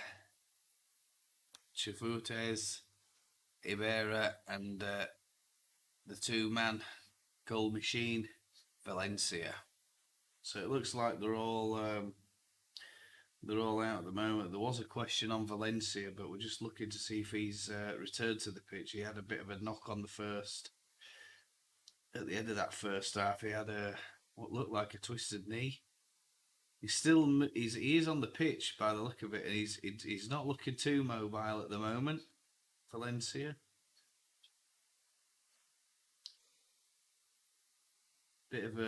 Chifutes, Ibera, and the two-man goal machine, Valencia. So it looks like they're all out at the moment. There was a question on Valencia, but we're just looking to see if he's returned to the pitch. He had a bit of a knock on the first. At the end of that first half, he had what looked like a twisted knee. He is on the pitch by the look of it, and he's not looking too mobile at the moment. Valencia. Bit of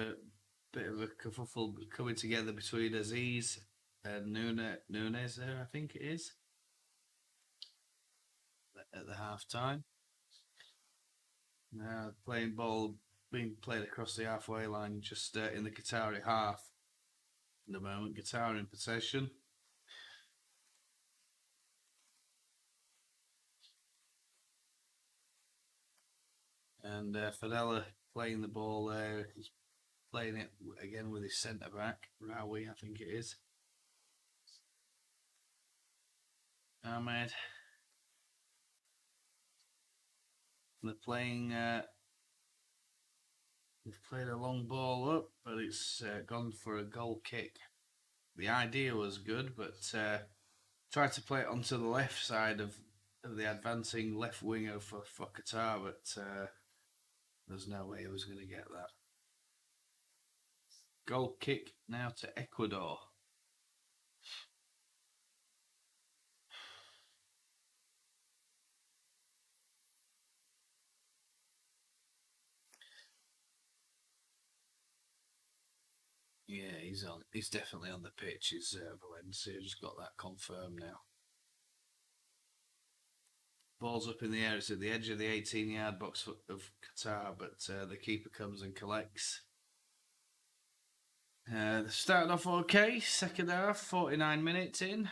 a kerfuffle coming together between Aziz and Nunes there, I think it is, at the half time. Now playing ball being played across the halfway line, just in the Qatari half. At the moment, Qatar in possession. And Fadella playing the ball there. He's playing it again with his centre back, Rawi, I think it is. Ahmed. They're playing. They've played a long ball up, but it's gone for a goal kick. The idea was good, but tried to play it onto the left side of the advancing left winger for Qatar, but there's no way he was going to get that. Goal kick now to Ecuador. Yeah, he's on. He's definitely on the pitch. He's Valencia. Just got that confirmed now. Ball's up in the air. It's at the edge of the 18-yard box of Qatar, but the keeper comes and collects. They started off okay. Second half, 49 minutes in.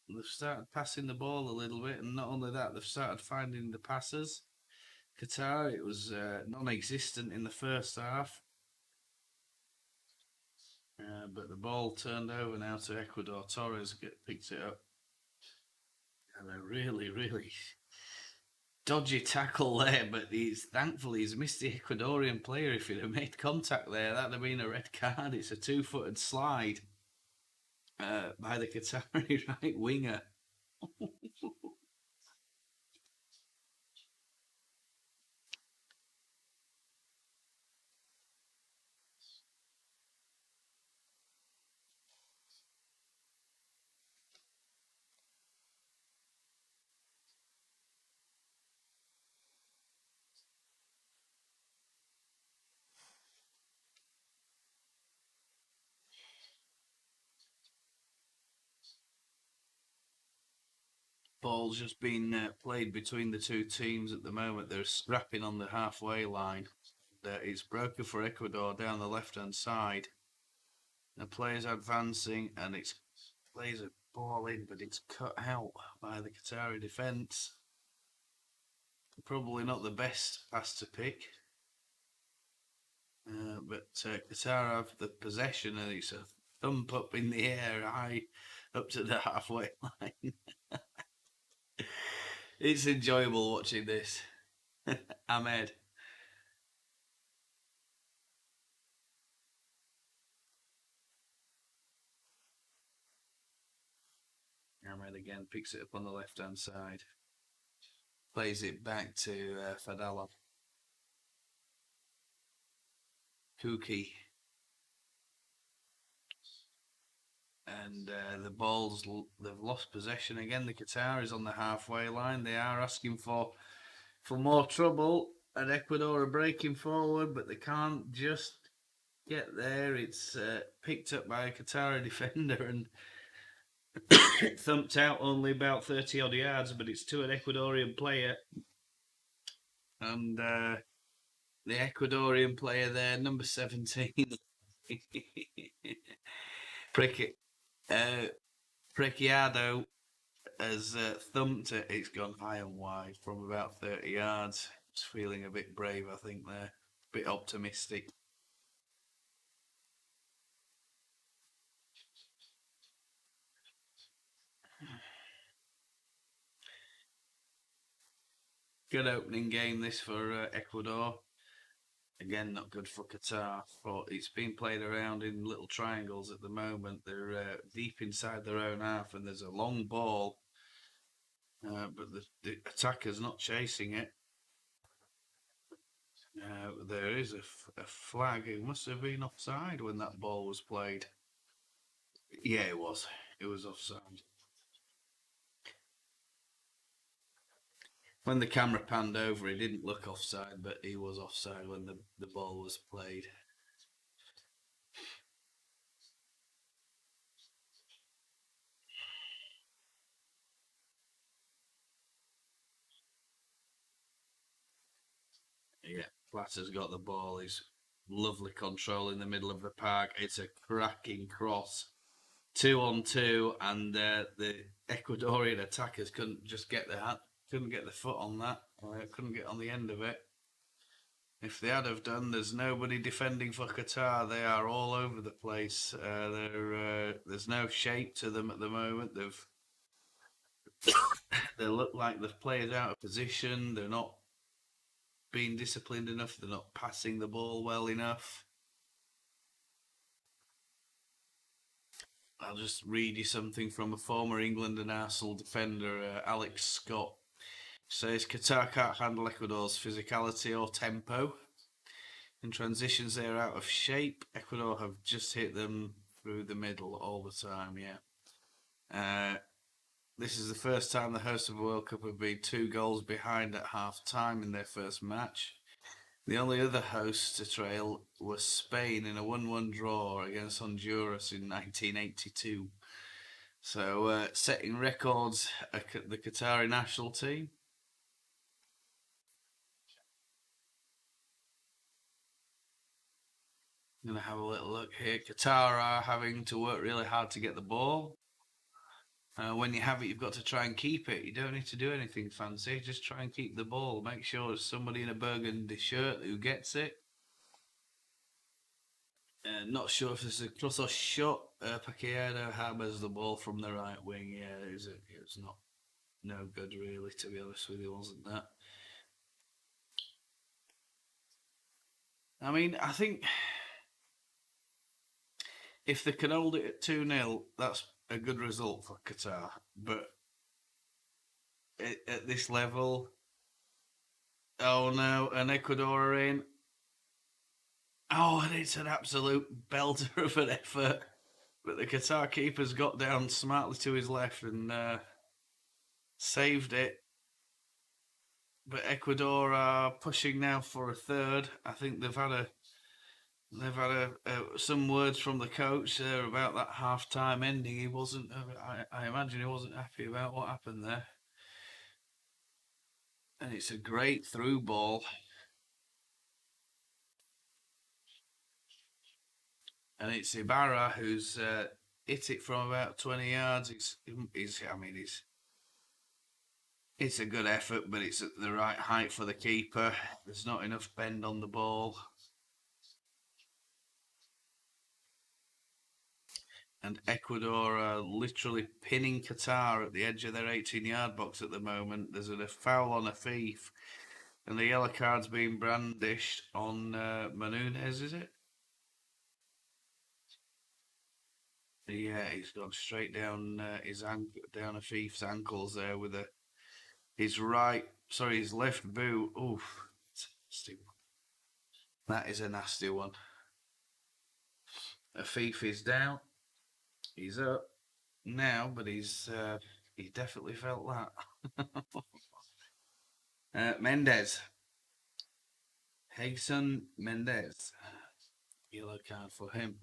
They've started passing the ball a little bit, and not only that, they've started finding the passes. Qatar, it was non-existent in the first half. But the ball turned over now to Ecuador. Torres picks it up. And a really, really dodgy tackle there, but thankfully he's missed the Ecuadorian player. If he'd have made contact there, that'd have been a red card. It's a 2-footed slide by the Qatari right winger. Ball's just been played between the two teams at the moment. They're scrapping on the halfway line. It's broken for Ecuador down the left-hand side. The player's advancing and it plays a ball in, but it's cut out by the Qatari defence. Probably not the best pass to pick. But Qatar have the possession and it's a thump up in the air, high up to the halfway line. It's enjoyable watching this. Ahmed. Ahmed again picks it up on the left hand side. Plays it back to Fadala. Kuki. And they've lost possession again. The Qatar is on the halfway line. They are asking for more trouble, and Ecuador are breaking forward, but they can't just get there. It's picked up by a Qatari defender and thumped out only about 30 odd yards, but it's to an Ecuadorian player. And the Ecuadorian player there, number 17, Preciado, has thumped it. It's gone high and wide from about 30 yards. It's feeling a bit brave, I think, there. A bit optimistic. Good opening game this for Ecuador. Again, not good for Qatar, but it's been played around in little triangles at the moment. They're deep inside their own half, and there's a long ball, but the attacker's not chasing it. There is a flag. It must have been offside when that ball was played. Yeah, it was. It was offside. When the camera panned over, it didn't look offside, but he was offside when the ball was played. Yeah, Platter's got the ball. He's lovely control in the middle of the park. It's a cracking cross. 2-on-2, and the Ecuadorian attackers couldn't get the foot on that. I couldn't get on the end of it. If they had have done, there's nobody defending for Qatar. They are all over the place. There's no shape to them at the moment. They look like the players out of position. They're not being disciplined enough. They're not passing the ball well enough. I'll just read you something from a former England and Arsenal defender, Alex Scott. Says Qatar can't handle Ecuador's physicality or tempo. In transitions, they're out of shape. Ecuador have just hit them through the middle all the time, yeah. This is the first time the hosts of the World Cup have been 2 goals behind at half time in their first match. The only other hosts to trail was Spain in a 1-1 draw against Honduras in 1982. So, setting records, the Qatari national team. I'm going to have a little look here. Qatar are having to work really hard to get the ball. When you have it, you've got to try and keep it. You don't need to do anything fancy. Just try and keep the ball. Make sure there's somebody in a burgundy shirt who gets it. Not sure if this is a cross or shot. Paqueado hammers the ball from the right wing. Yeah, it was not no good really, to be honest with you, wasn't that? I mean, I think if they can hold it at 2-0, that's a good result for Qatar. But at this level, oh no, and Ecuador are in. Oh, and it's an absolute belter of an effort. But the Qatar keeper's got down smartly to his left and saved it. But Ecuador are pushing now for a third. I think they've had some words from the coach there about that half-time ending. He wasn't. I imagine he wasn't happy about what happened there. And it's a great through ball. And it's Ibarra who's hit it from about 20 yards. It's a good effort, but it's at the right height for the keeper. There's not enough bend on the ball. And Ecuador are literally pinning Qatar at the edge of their 18-yard box at the moment. There's a foul on Afif, and the yellow card's being brandished on Menunez, is it? Yeah, he's gone straight down down Afif's ankles there with his left boot. Oof, that is a nasty one. Afif is down. He's up now, but he definitely felt that. Mendez. Hegson Mendez. Yellow card for him.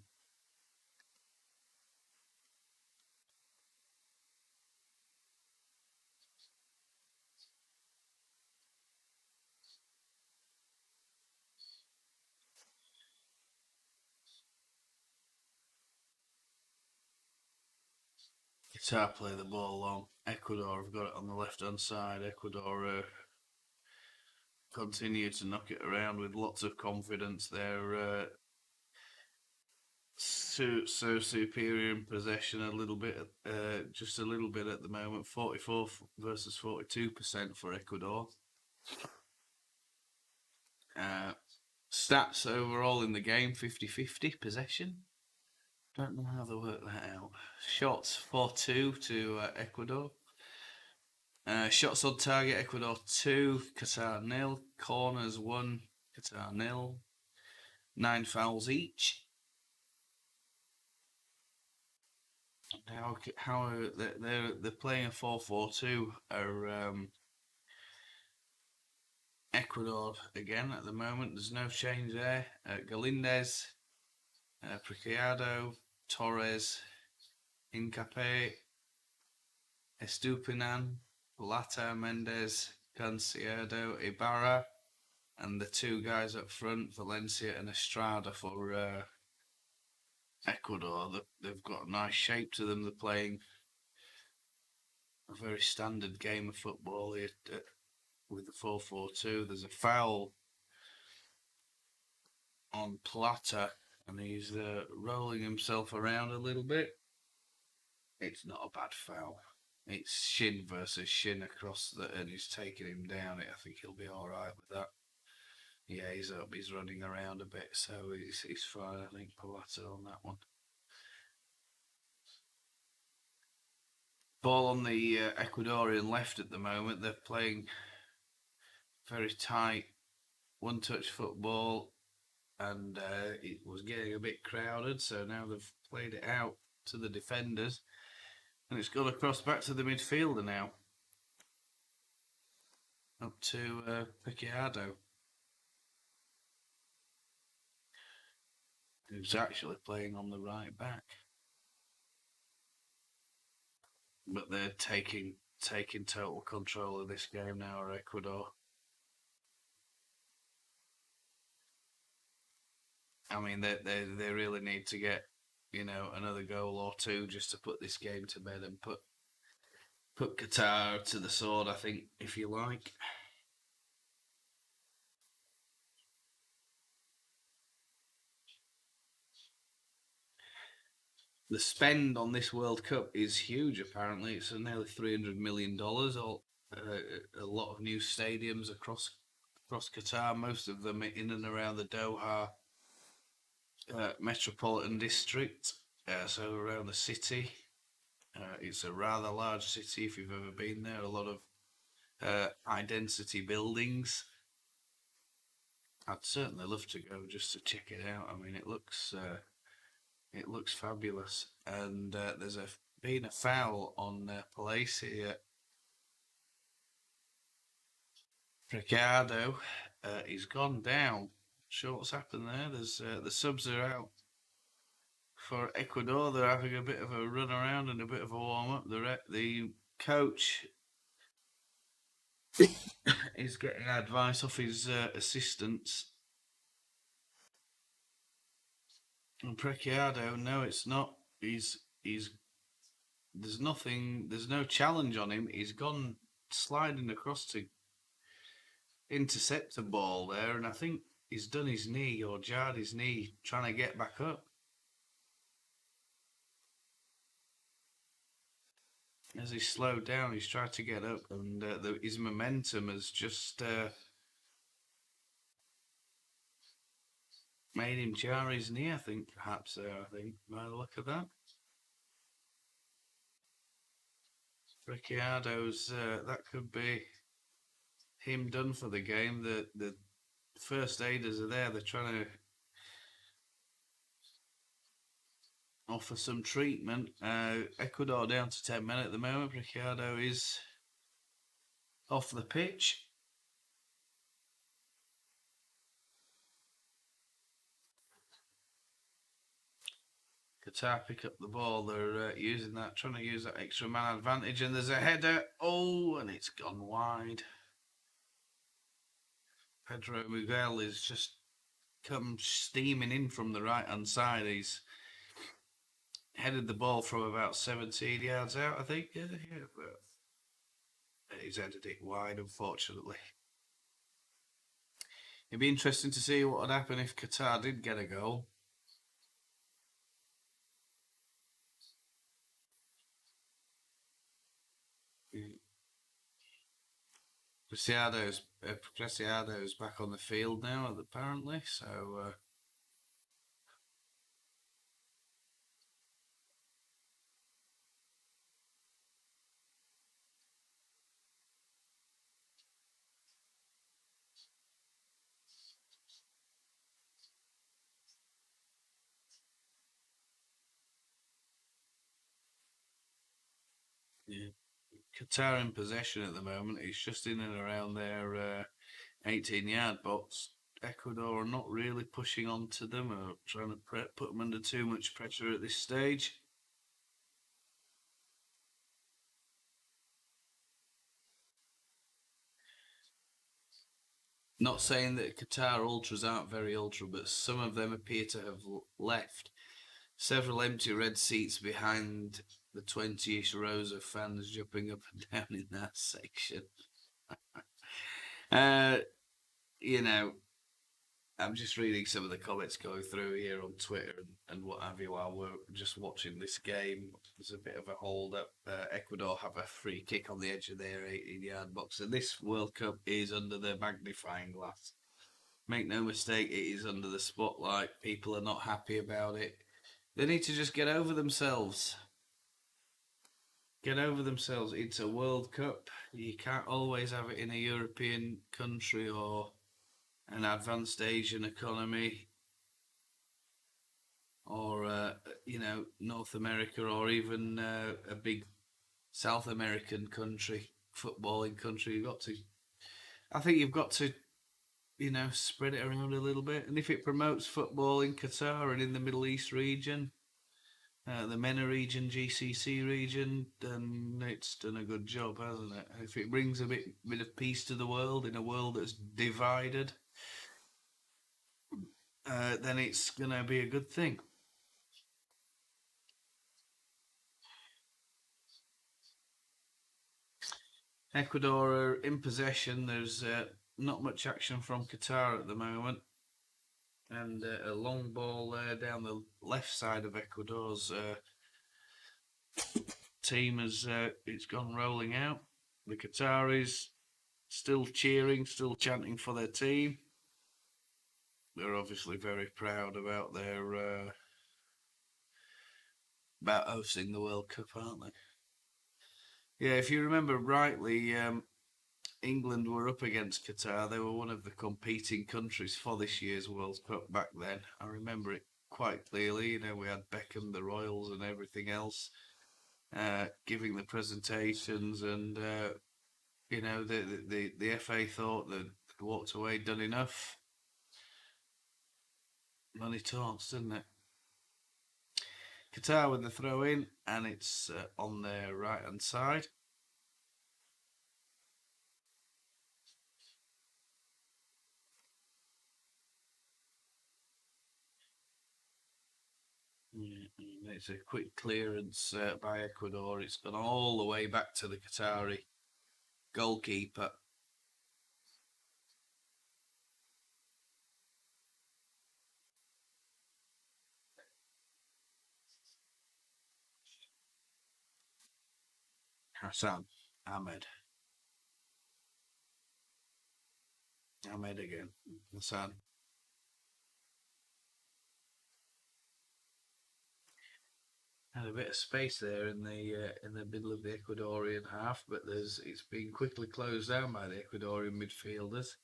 Qatar play the ball long. Ecuador have got it on the left-hand side. Ecuador continue to knock it around with lots of confidence. They're so superior in possession just a little bit at the moment. 44 versus 42% for Ecuador. Stats overall in the game, 50-50 possession. Don't know how they work that out. Shots 4-2 to Ecuador. Shots on target, Ecuador 2, Qatar 0. Corners 1, Qatar 0. 9 fouls each. How are they're playing a 4-4-2 are Ecuador again at the moment. There's no change there. Galindez, Preciado, Torres, Hincapié, Estupinan, Plata, Mendez, Cancelo, Ibarra, and the 2 guys up front, Valencia and Estrada for Ecuador. They've got a nice shape to them. They're playing a very standard game of football here. with the 4-4-2. There's a foul on Plata, and he's rolling himself around a little bit. It's not a bad foul. It's shin versus shin across and he's taking him down. I think he'll be all right with that. Yeah, he's up. He's running around a bit, so he's fine. I think Plata on that one. Ball on the Ecuadorian left at the moment. They're playing very tight, one-touch football, and it was getting a bit crowded. So now they've played it out to the defenders, and it's gone across back to the midfielder now, up to Picciardo, who's actually playing on the right back. But they're taking total control of this game now, are Ecuador. I mean, they really need to get, another goal or two just to put this game to bed and put Qatar to the sword, I think, if you like. The spend on this World Cup is huge. Apparently, it's nearly $300 million. A lot of new stadiums across Qatar. Most of them in and around the Doha metropolitan district. So around the city. It's a rather large city if you've ever been there. A lot of high density buildings. I'd certainly love to go just to check it out. I mean, it looks fabulous, and there's been a foul on place here. Ricardo, he's gone down. Sure, what's happened there? There's the subs are out for Ecuador. They're having a bit of a run around and a bit of a warm up. The coach is getting advice off his assistants. And Preciado, no, it's not. There's nothing. There's no challenge on him. He's gone sliding across to intercept the ball there, and I think he's done his knee or jarred his knee trying to get back up. As he slowed down, he's tried to get up, and his momentum has just made him jar his knee, I think, perhaps there, by the look of that. Ricciardo's, that could be him done for the game. The first aiders are there, they're trying to offer some treatment. Ecuador down to 10 men at the moment. Ricciardo is off the pitch. Qatar pick up the ball. They're trying to use that extra man advantage, and there's a header. Oh, and it's gone wide. Pedro Miguel is just come steaming in from the right-hand side. He's headed the ball from about 17 yards out, I think. Yeah, but he's headed it wide, unfortunately. It'd be interesting to see what would happen if Qatar did get a goal. Preciado's back on the field now, apparently. So yeah. Qatar in possession at the moment. He's just in and around their 18-yard box. Ecuador are not really pushing onto them or trying to put them under too much pressure at this stage. Not saying that Qatar ultras aren't very ultra, but some of them appear to have left. Several empty red seats behind the 20-ish rows of fans jumping up and down in that section. Uh, you know, I'm just reading some of the comments going through here on Twitter and what have you while we're just watching this game. There's a bit of a hold up. Ecuador have a free kick on the edge of their 18-yard box. And this World Cup is under the magnifying glass. Make no mistake, it is under the spotlight. People are not happy about it. They need to just get over themselves. Get over themselves. It's a World Cup. You can't always have it in a European country or an advanced Asian economy or North America or even a big South American country, footballing country. I think you've got to spread it around a little bit. And if it promotes football in Qatar and in the Middle East region, the MENA region, GCC region, then it's done a good job, hasn't it? If it brings a bit of peace to the world in a world that's divided, then it's going to be a good thing. Ecuador are in possession. There's not much action from Qatar at the moment. And a long ball there down the left side of Ecuador's team as it's gone rolling out. The Qataris still cheering, still chanting for their team. They're obviously very proud about their about hosting the World Cup, aren't they? Yeah, if you remember rightly, England were up against Qatar. They were one of the competing countries for this year's World Cup back then. I remember it quite clearly. We had Beckham, the Royals, and everything else giving the presentations, and the FA thought that they'd walked away, done enough. Money talks, didn't it? Qatar with the throw in, and it's on their right hand side. It's a quick clearance by Ecuador. It's gone all the way back to the Qatari goalkeeper. Hassan Ahmed. Ahmed again. Hassan. Had a bit of space there in the middle of the Ecuadorian half, but it's been quickly closed down by the Ecuadorian midfielders.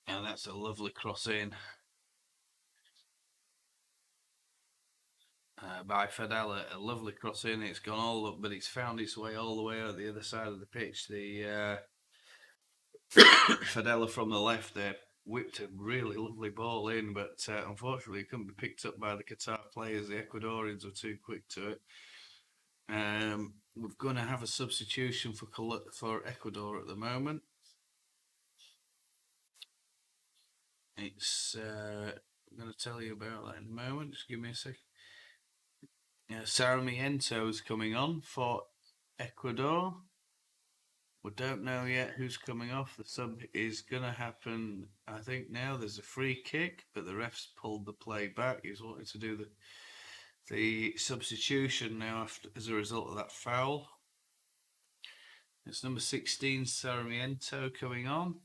And that's a lovely cross in by Fadela. A lovely cross in. It's gone all up, but it's found its way all the way out the other side of the pitch. The Fadela from the left there whipped a really lovely ball in, but unfortunately it couldn't be picked up by the Qatar players. The Ecuadorians were too quick to it. We're going to have a substitution for Ecuador at the moment. It's I'm going to tell you about that in a moment. Just give me a second. Sarmiento is coming on for Ecuador. We don't know yet who's coming off. The sub is going to happen, I think now. There's a free kick, but the refs pulled the play back. He's wanting to do the substitution now as a result of that foul. It's number 16, Sarmiento, coming on.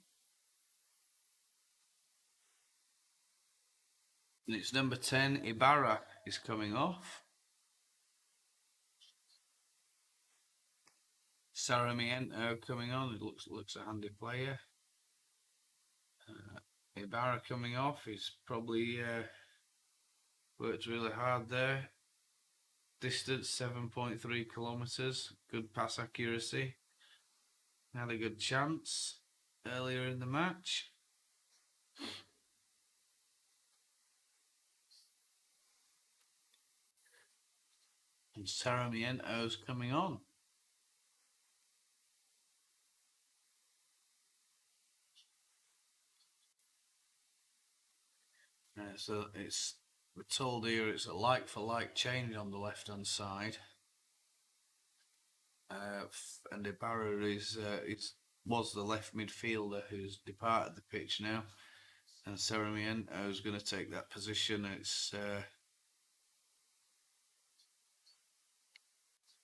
And it's number 10, Ibarra, is coming off. Sarmiento coming on. It looks a handy player. Ibarra coming off. He's probably worked really hard there. Distance 7.3 kilometers. Good pass accuracy. Had a good chance earlier in the match. And Sarmiento's coming on. So it's we're told here it's a like-for-like change on the left-hand side. And Ibarra was the left midfielder who's departed the pitch now. And Sarmiento is going to take that position. It's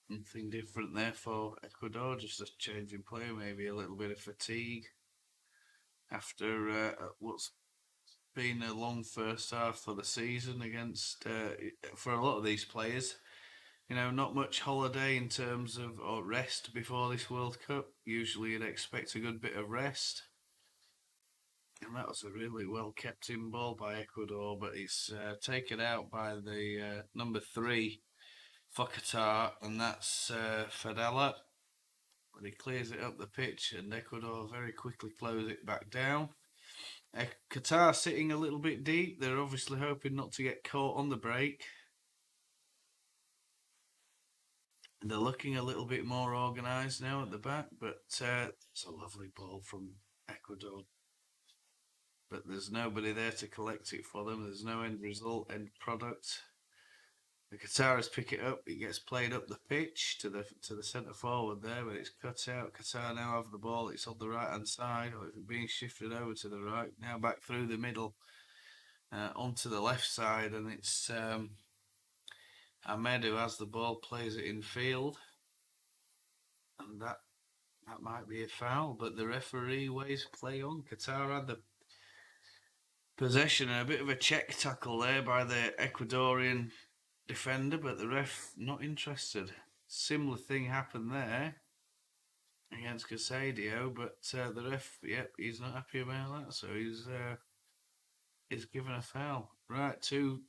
nothing different there for Ecuador, just a change in play, maybe a little bit of fatigue after what's been a long first half for the season against for a lot of these players. You know, not much holiday in terms of or rest before this World Cup. Usually, you'd expect a good bit of rest, and that was a really well kept in ball by Ecuador, but it's taken out by the number 3 for Qatar, and that's Fadela. But he clears it up the pitch, and Ecuador very quickly close it back down. Qatar sitting a little bit deep. They're obviously hoping not to get caught on the break. And they're looking a little bit more organised now at the back, but it's a lovely ball from Ecuador. But there's nobody there to collect it for them. There's no end result, end product. The Qataris pick it up. It gets played up the pitch to the centre forward there, but it's cut out. Qatar now have the ball. It's on the right hand side, or it's being shifted over to the right. Now back through the middle, onto the left side, and it's Ahmed who has the ball, plays it in field, and that might be a foul. But the referee waves play on. Qatar had the possession and a bit of a check tackle there by the Ecuadorian defender, but the ref not interested. Similar thing happened there against Casadio, but the ref, he's not happy about that, so he's given a foul. Right, to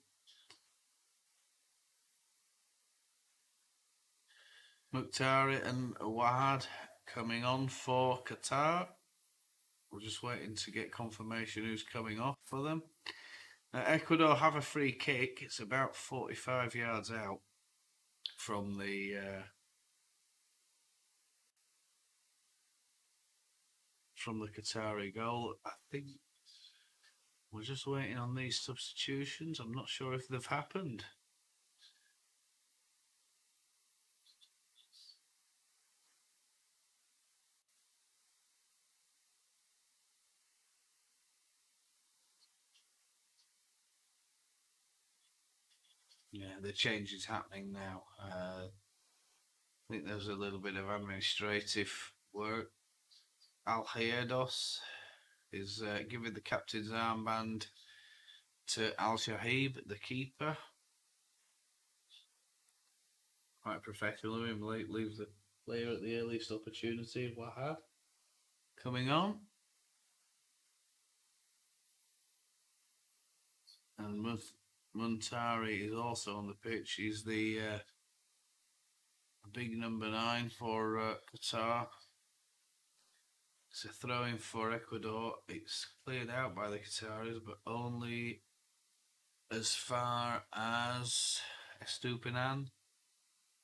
Mukhtari and Wahad coming on for Qatar. We're just waiting to get confirmation who's coming off for them. Ecuador have a free kick. It's about 45 yards out from the Qatari goal. I think we're just waiting on these substitutions. I'm not sure if they've happened. Yeah, the change is happening now. I think there's a little bit of administrative work. Al Hayados is giving the captain's armband to Al Shahib, the keeper. Quite professional of him. Leaves the player at the earliest opportunity. Wahad coming on. And Muntari is also on the pitch. He's the big number 9 for Qatar. It's a throw in for Ecuador. It's cleared out by the Qataris, but only as far as Estupinan,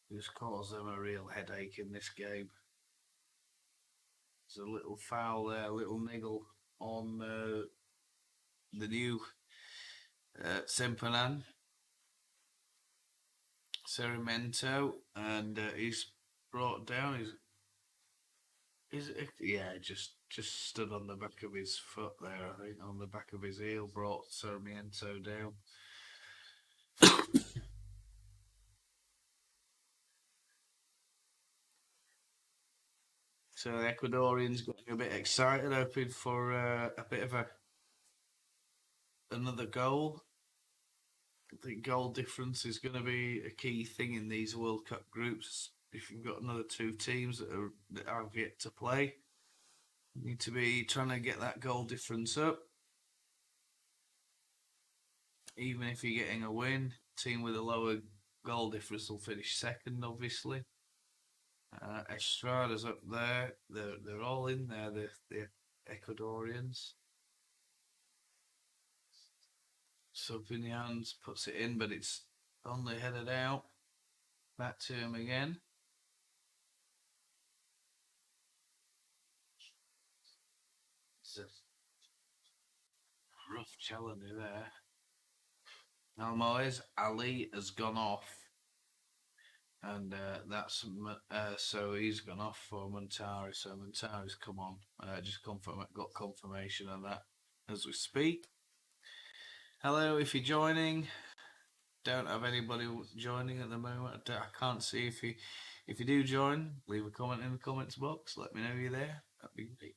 who's caused them a real headache in this game. There's a little foul there, a little niggle on the new Sempanan, Cerimento, and he's brought down. Just stood on the back of his foot there. I think on the back of his heel, brought Sarmiento down. So the Ecuadorians getting a bit excited, hoping for a bit of another goal. I think goal difference is going to be a key thing in these World Cup groups. If you've got another 2 teams that have yet to play, you need to be trying to get that goal difference up. Even if you're getting a win, team with a lower goal difference will finish second, obviously. Estrada's up there. They're all in there, the Ecuadorians. Supinians puts it in, but it's only headed out. Back to him again. It's a rough challenge there. Almoez Ali has gone off, and so he's gone off for Montari. So Montari's come on. Got confirmation of that as we speak. Hello, if you're joining. Don't have anybody joining at the moment. I can't see if you do join. Leave a comment in the comments box. Let me know you're there. That'd be great.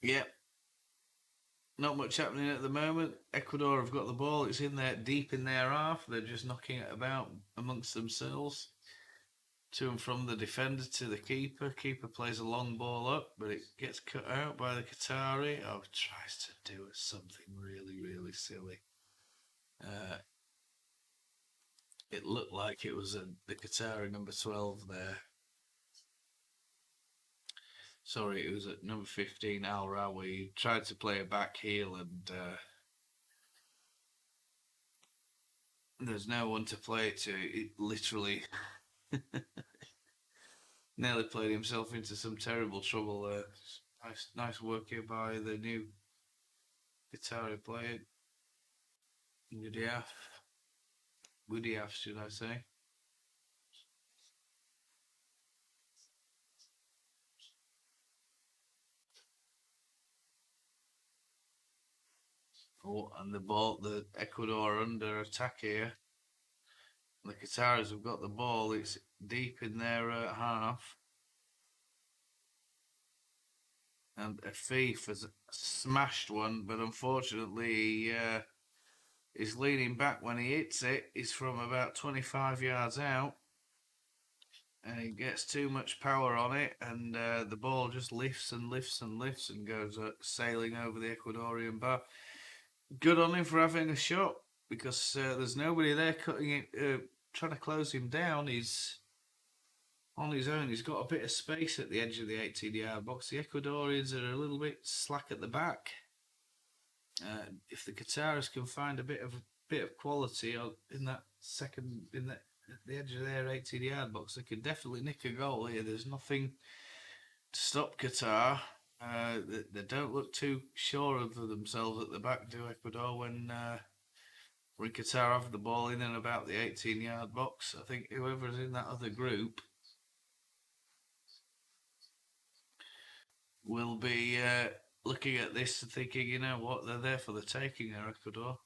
Yep. Not much happening at the moment. Ecuador have got the ball. It's in there, deep in their half. They're just knocking it about amongst themselves. To and from the defender to the keeper. Keeper plays a long ball up, but it gets cut out by the Qatari. Oh, tries to do something really, really silly. It looked like it was the Qatari number 12 there. Sorry, it was at number 15, Al Rawi. He tried to play a back heel and there's no one to play it to. It literally nearly played himself into some terrible trouble there. Nice work here by the new Qatari player. Gudiaf, should I say. Oh, and the Ecuador under attack here. The Qataris have got the ball. It's deep in their half. And Afif has smashed one, but unfortunately he's leaning back when he hits it. He's from about 25 yards out. And he gets too much power on it, and the ball just lifts and lifts and lifts and goes sailing over the Ecuadorian bar. Good on him for having a shot, because there's nobody there cutting it, trying to close him down. He's on his own. He's got a bit of space at the edge of the 18-yard box. The Ecuadorians are a little bit slack at the back. If the Qataris can find a bit of quality in that at the edge of their 18-yard box, they could definitely nick a goal here. There's nothing to stop Qatar. They don't look too sure of themselves at the back, do Ecuador, when Qatar have the ball in and about the 18-yard box. I think whoever's in that other group will be looking at this and thinking, you know what, they're there for the taking, Ecuador.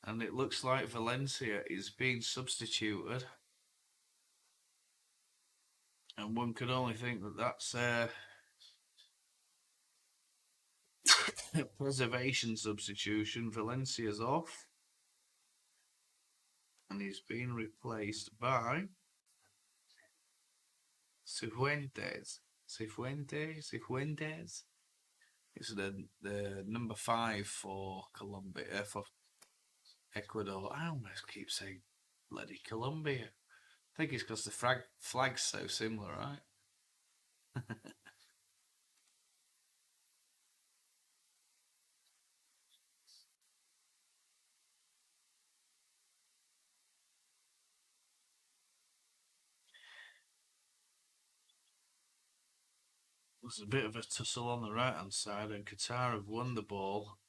And it looks like Valencia is being substituted. And one could only think that that's a preservation substitution. Valencia's off. And he's been replaced by Cifuentes. It's the number 5 for Colombia, for Ecuador. I almost keep saying bloody Colombia. I think it's because the flag's so similar, right? There's a bit of a tussle on the right hand side, and Qatar have won the ball.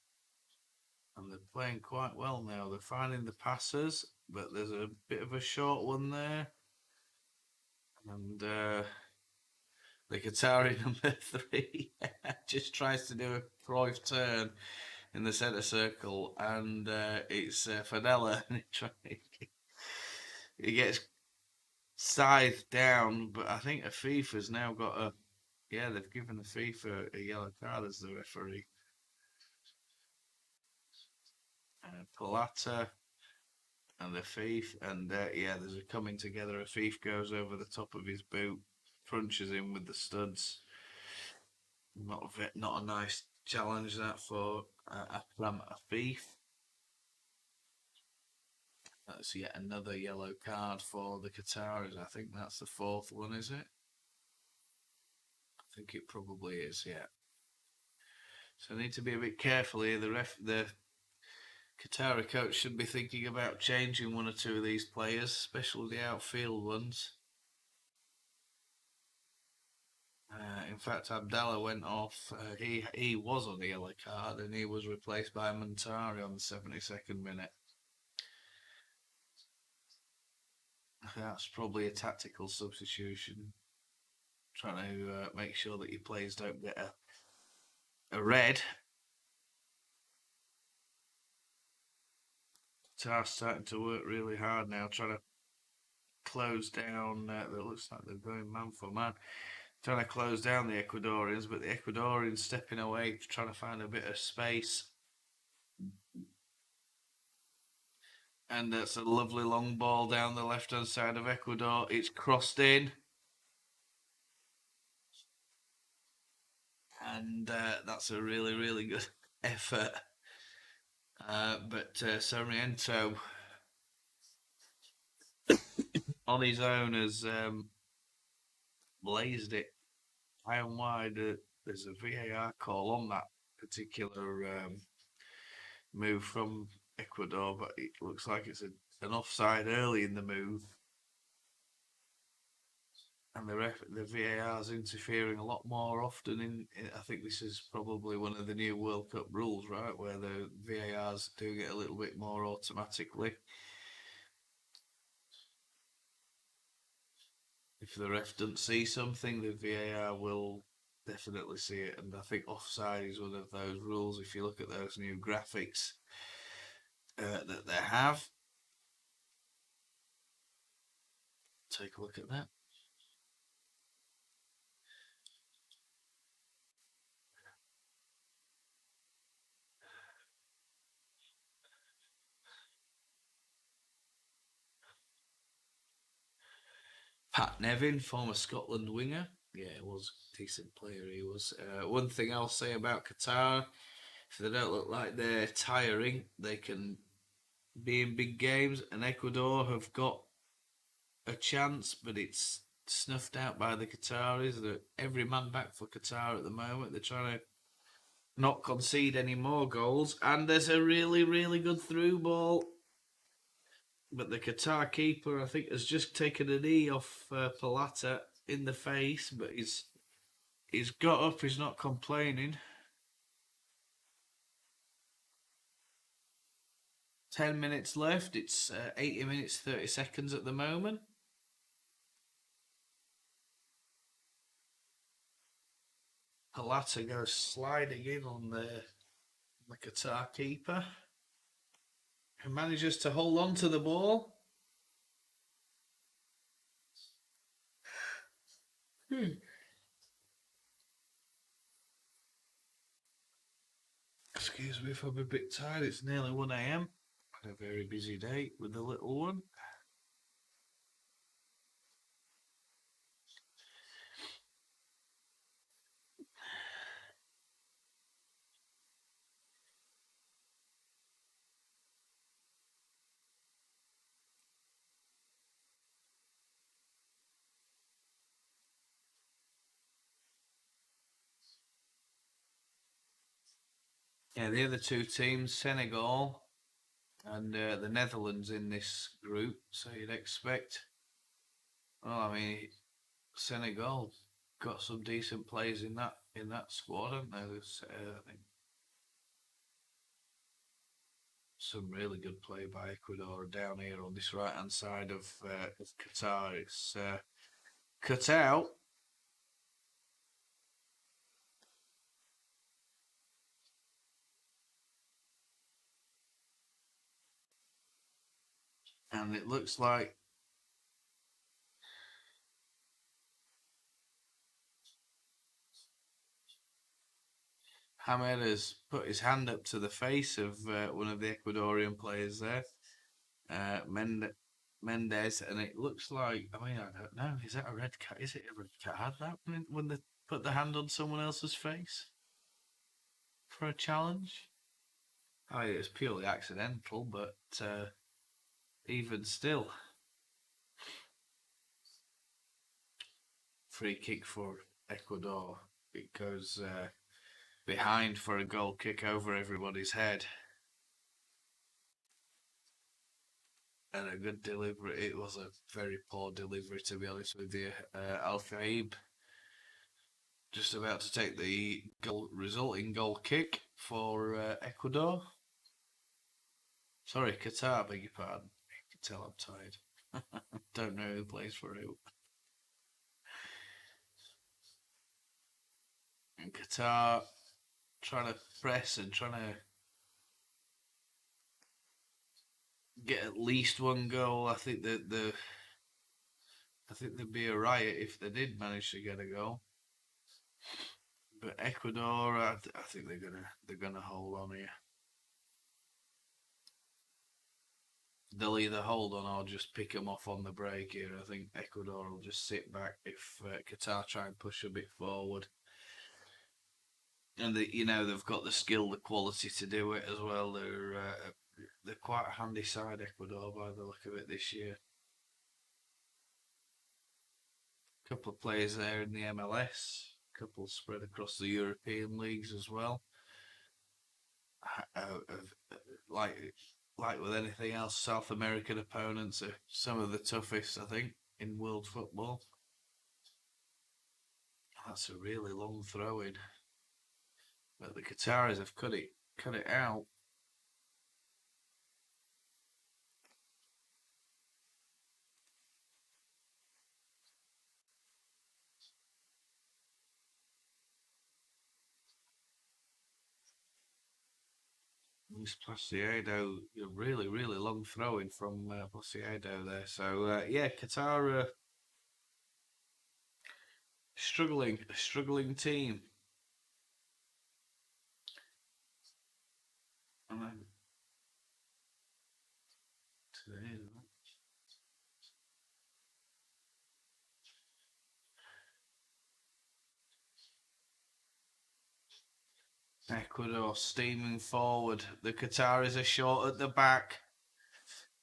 And they're playing quite well now. They're finding the passes, but there's a bit of a short one there. And the Qatari number 3 just tries to do a Cruyff turn in the centre circle, and it's Fadella, and he gets scythed down. But I think Afifa's now got they've given Afifa a yellow card as the referee. Plata and Afif, and there's a coming together. Afif goes over the top of his boot, crunches him with the studs. Not a nice challenge that for Akram Afif. That's yet another yellow card for the Qataris. I think that's the 4th one, is it? I think it probably is, yeah. So I need to be a bit careful here. The Qatari coach should be thinking about changing one or two of these players, especially the outfield ones. In fact, Abdallah went off. He was on the yellow card, and he was replaced by Montari on the 72nd minute. That's probably a tactical substitution, trying to make sure that your players don't get a red. Qatar starting to work really hard now, trying to close down. It looks like they're going man for man, trying to close down the Ecuadorians, but the Ecuadorians stepping away, trying to find a bit of space. And that's a lovely long ball down the left-hand side of Ecuador. It's crossed in. And that's a really, really good effort. But Sarmiento on his own has blazed it high and wide. There's a VAR call on that particular move from Ecuador, but it looks like it's an offside early in the move. And the VAR is interfering a lot more often. I think this is probably one of the new World Cup rules, right, where the VAR's doing it a little bit more automatically. If the ref doesn't see something, the VAR will definitely see it. And I think offside is one of those rules. If you look at those new graphics that they have, take a look at that. Pat Nevin, former Scotland winger. Yeah, he was a decent player. He was. One thing I'll say about Qatar, if they don't look like they're tiring, they can be in big games. And Ecuador have got a chance, but it's snuffed out by the Qataris. That every man back for Qatar at the moment. They're trying to not concede any more goals. And there's a really, really good through ball. But the Qatar keeper, I think, has just taken a knee off Palata in the face, but he's got up. He's not complaining. 10 minutes left. It's 80 minutes 30 seconds at the moment. Palata goes sliding in on the Qatar keeper, who manages to hold on to the ball. Excuse me if I'm a bit tired. It's nearly 1 a.m. Had a very busy day with the little one. Yeah, the other two teams, Senegal and the Netherlands in this group. So you'd expect. Well, I mean, Senegal got some decent players in that squad, haven't they? There's, I think some really good play by Ecuador down here on this right hand side of Qatar. It's cut out. And it looks like Hamed has put his hand up to the face of one of the Ecuadorian players there, Mendez, and it looks like, I mean, I don't know, is that a red card? Is it a red card that when they put the hand on someone else's face for a challenge? I mean, it was purely accidental, but even still, free kick for Ecuador. It goes behind for a goal kick over everybody's head. And a good delivery. It was a very poor delivery, to be honest with you. Al Faib just about to take the resulting goal kick for Ecuador. Sorry, Qatar, beg your pardon. You can tell I'm tired. Don't know who plays for who. And Qatar trying to press and trying to get at least one goal. I think there'd be a riot if they did manage to get a goal. But Ecuador, I think they're gonna hold on here. They'll either hold on or just pick them off on the break here. I think Ecuador will just sit back if Qatar try and push a bit forward. And they've got the skill, the quality to do it as well. They're quite a handy side, Ecuador, by the look of it this year. A couple of players there in the MLS, a couple spread across the European leagues as well. Like with anything else, South American opponents are some of the toughest, I think, in world football. That's a really long throw in. But the Qataris have cut it out. This Placiado, a really, really long throw in from Placiado there. So, yeah, Qatar a struggling team. And then today, Ecuador steaming forward. The Qataris are short at the back,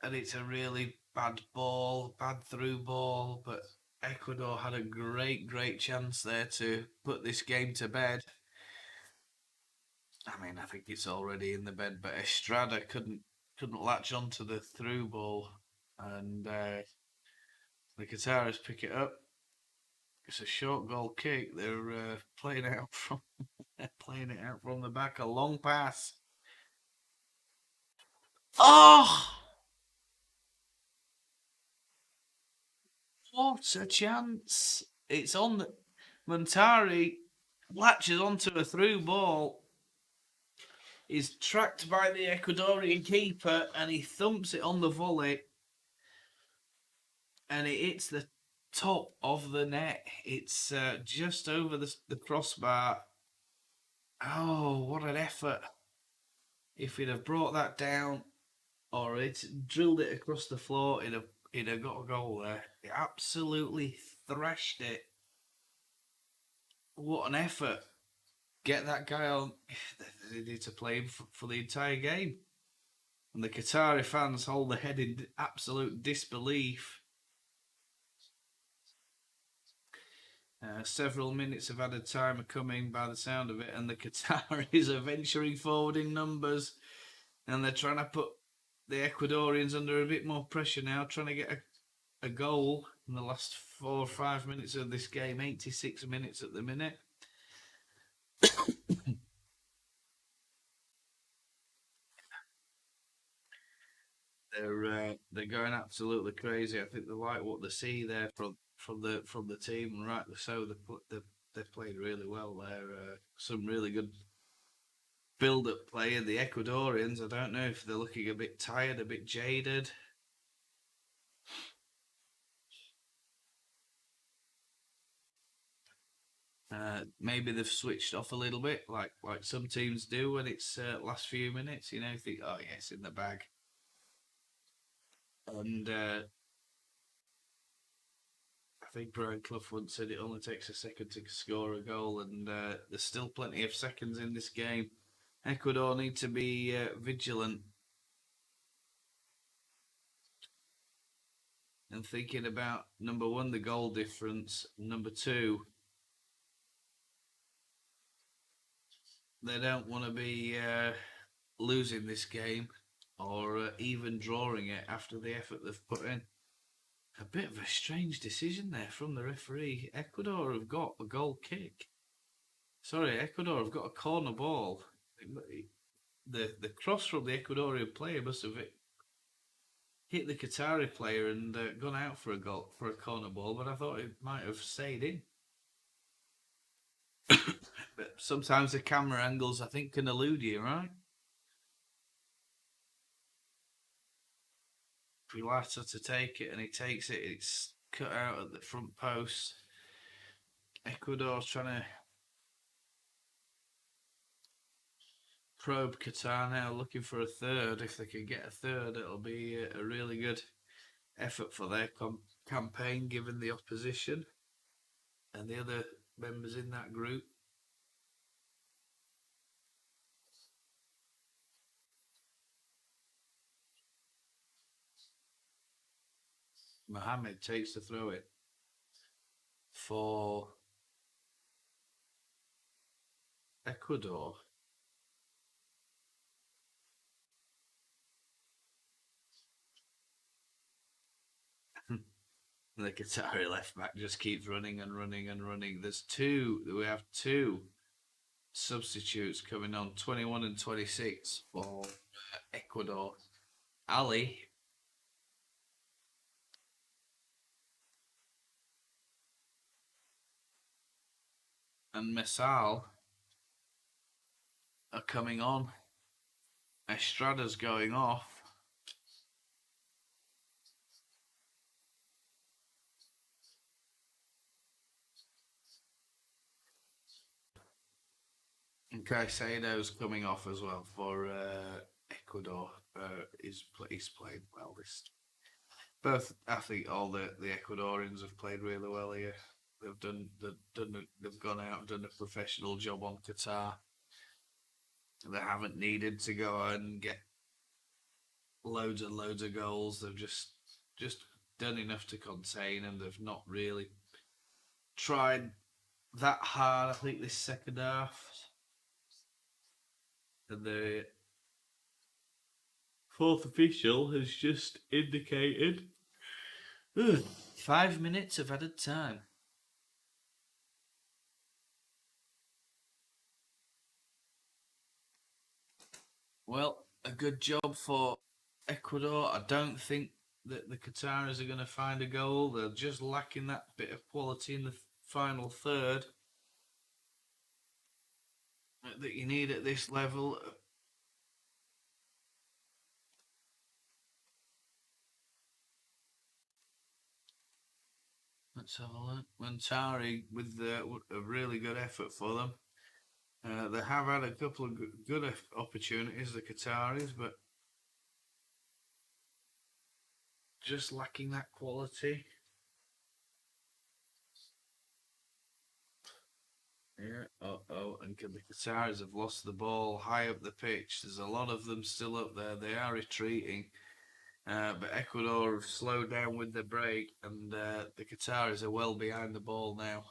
and it's a really bad ball, bad through ball. But Ecuador had a great chance there to put this game to bed. I mean, I think it's already in the bed, but Estrada couldn't latch onto the through ball, and the Qataris pick it up. It's a short goal kick. They're playing it out from the back. A long pass. Oh, what a chance! It's on the Montari latches onto a through ball. Is tracked by the Ecuadorian keeper, and he thumps it on the volley, and it hits the top of the net. It's just over the crossbar. Oh, what an effort! If he'd have brought that down, or it drilled it across the floor, he'd have got a goal there. He absolutely thrashed it. What an effort! Get that guy on. They need to play him for the entire game. And the Qatari fans hold their head in absolute disbelief. Several minutes of added time are coming by the sound of it, and the Qataris are venturing forward in numbers, and they're trying to put the Ecuadorians under a bit more pressure now, trying to get a goal in the last 4 or 5 minutes of this game. 86 minutes at the minute. They're going absolutely crazy. I think they like what they see there from the team, and rightly so. They've played really well there. Some really good build-up play. And the Ecuadorians, I don't know if they're looking a bit tired, a bit jaded. Maybe they've switched off a little bit, like some teams do when it's last few minutes. Think, oh yes, in the bag. And I think Brian Clough once said it only takes a second to score a goal, and there's still plenty of seconds in this game. Ecuador need to be vigilant and thinking about, number one, the goal difference. Number two, they don't want to be losing this game or even drawing it after the effort they've put in. A bit of a strange decision there from the referee. Ecuador have got a goal kick. Sorry, Ecuador have got a corner ball. The cross from the Ecuadorian player must have hit the Qatari player and gone out for a goal for a corner ball, but I thought it might have stayed in. But sometimes the camera angles, I think, can elude you, right? Pilata to take it, and he takes it. It's cut out at the front post. Ecuador's trying to probe Qatar now, looking for a third. If they can get a third, it'll be a really good effort for their campaign, given the opposition and the other members in that group. Mohammed takes the throw it for Ecuador. The Qatari left back just keeps running and running and running. We have two substitutes coming on, 21 and 26 for Ecuador. Ali and Mesal are coming on. Estrada's going off. And Caicedo's coming off as well for Ecuador. He's played well. I think all the Ecuadorians have played really well here. They've gone out and done a professional job on Qatar. They haven't needed to go out and get loads and loads of goals. They've just done enough to contain, and they've not really tried that hard. I think this second half, and the fourth official has just indicated 5 minutes of added time. Well, a good job for Ecuador. I don't think that the Qataris are going to find a goal. They're just lacking that bit of quality in the final third that you need at this level. Let's have a look. Montari with a really good effort for them. They have had a couple of good opportunities, the Qataris, but just lacking that quality. Yeah. And the Qataris have lost the ball high up the pitch. There's a lot of them still up there. They are retreating. But Ecuador have slowed down with the break, and the Qataris are well behind the ball now.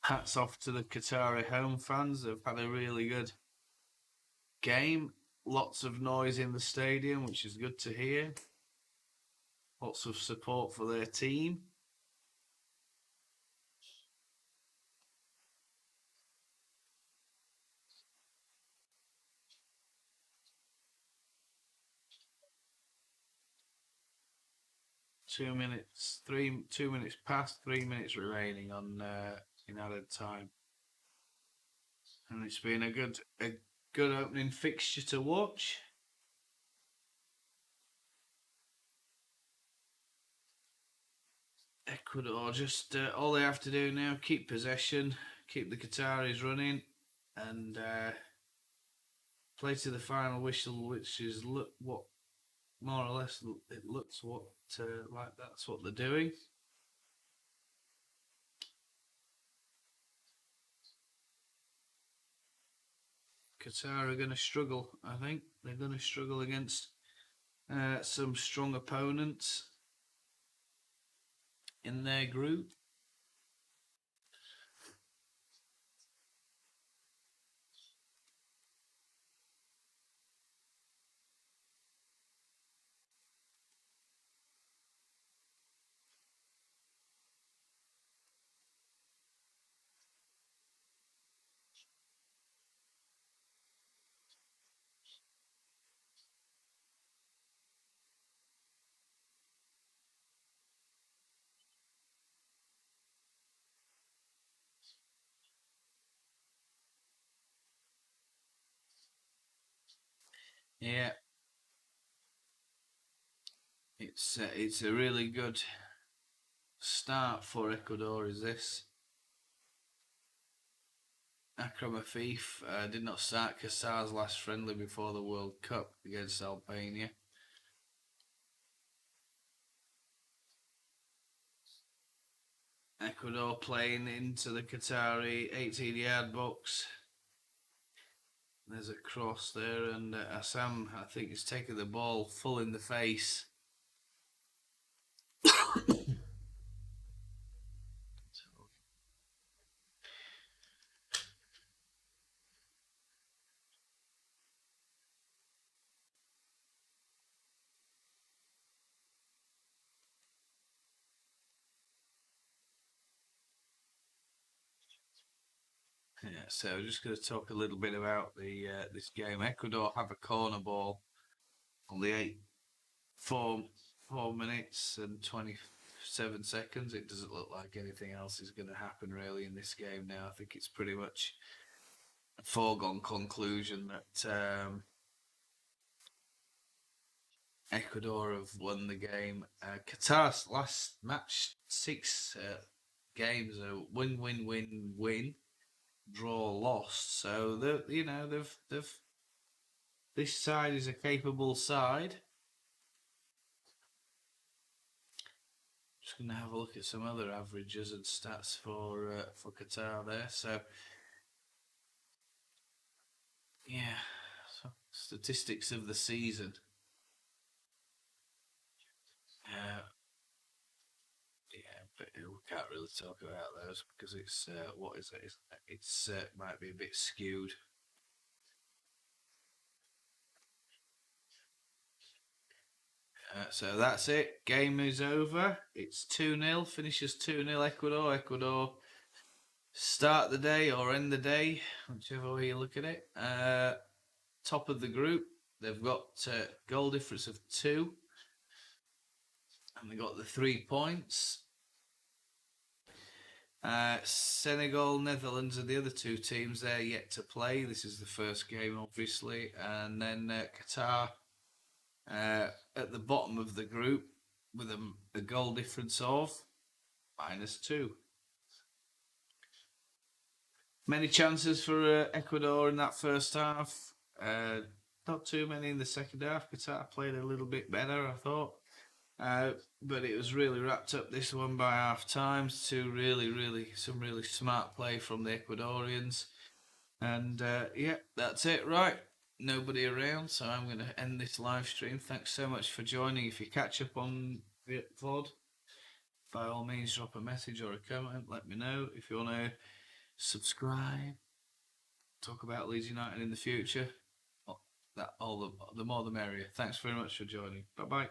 Hats off to the Qatari home fans. They've had a really good game. Lots of noise in the stadium, which is good to hear. Lots of support for their team. Two minutes past, 3 minutes remaining on in added time, and it's been a good opening fixture to watch. Ecuador just all they have to do now, keep possession, keep the Qataris running, and play to the final whistle, which is what more or less it looks like that's what they're doing. Qatar are going to struggle. I think they're going to struggle against some strong opponents in their group. Yeah, it's a really good start for Ecuador. Is this Akram Afif did not start Qatar's last friendly before the World Cup against Albania. Ecuador playing into the Qatari 18-yard box. There's a cross there, and Assam, I think, is taking the ball full in the face. Yeah, so just going to talk a little bit about the this game. Ecuador have a corner ball on the 4 minutes and 27 seconds. It doesn't look like anything else is going to happen really in this game now. I think it's pretty much a foregone conclusion that Ecuador have won the game. Qatar's last match, six games, a win, win, win, win, draw, lost. So they've this side is a capable side. Just going to have a look at some other averages and stats for Qatar there. So yeah, so statistics of the season. Yeah, but we can't really talk about those because it's what is it? It's might be a bit skewed. So that's it. Game is over. It's 2-0. Finishes 2-0 Ecuador. Ecuador start the day or end the day, whichever way you look at it. Top of the group. They've got goal difference of 2. And they got the 3 points. Senegal, Netherlands are the other 2 teams. They're yet to play. This is the first game, obviously. And then Qatar at the bottom of the group with a goal difference of -2. Many chances for Ecuador in that first half. Not too many in the second half. Qatar played a little bit better, I thought. But it was really wrapped up this one by half times to some really smart play from the Ecuadorians. And yeah, that's it. Right. Nobody around, so I'm going to end this live stream. Thanks so much for joining. If you catch up on the VOD, by all means, drop a message or a comment. Let me know. If you want to subscribe, talk about Leeds United in the future, the more the merrier. Thanks very much for joining. Bye bye.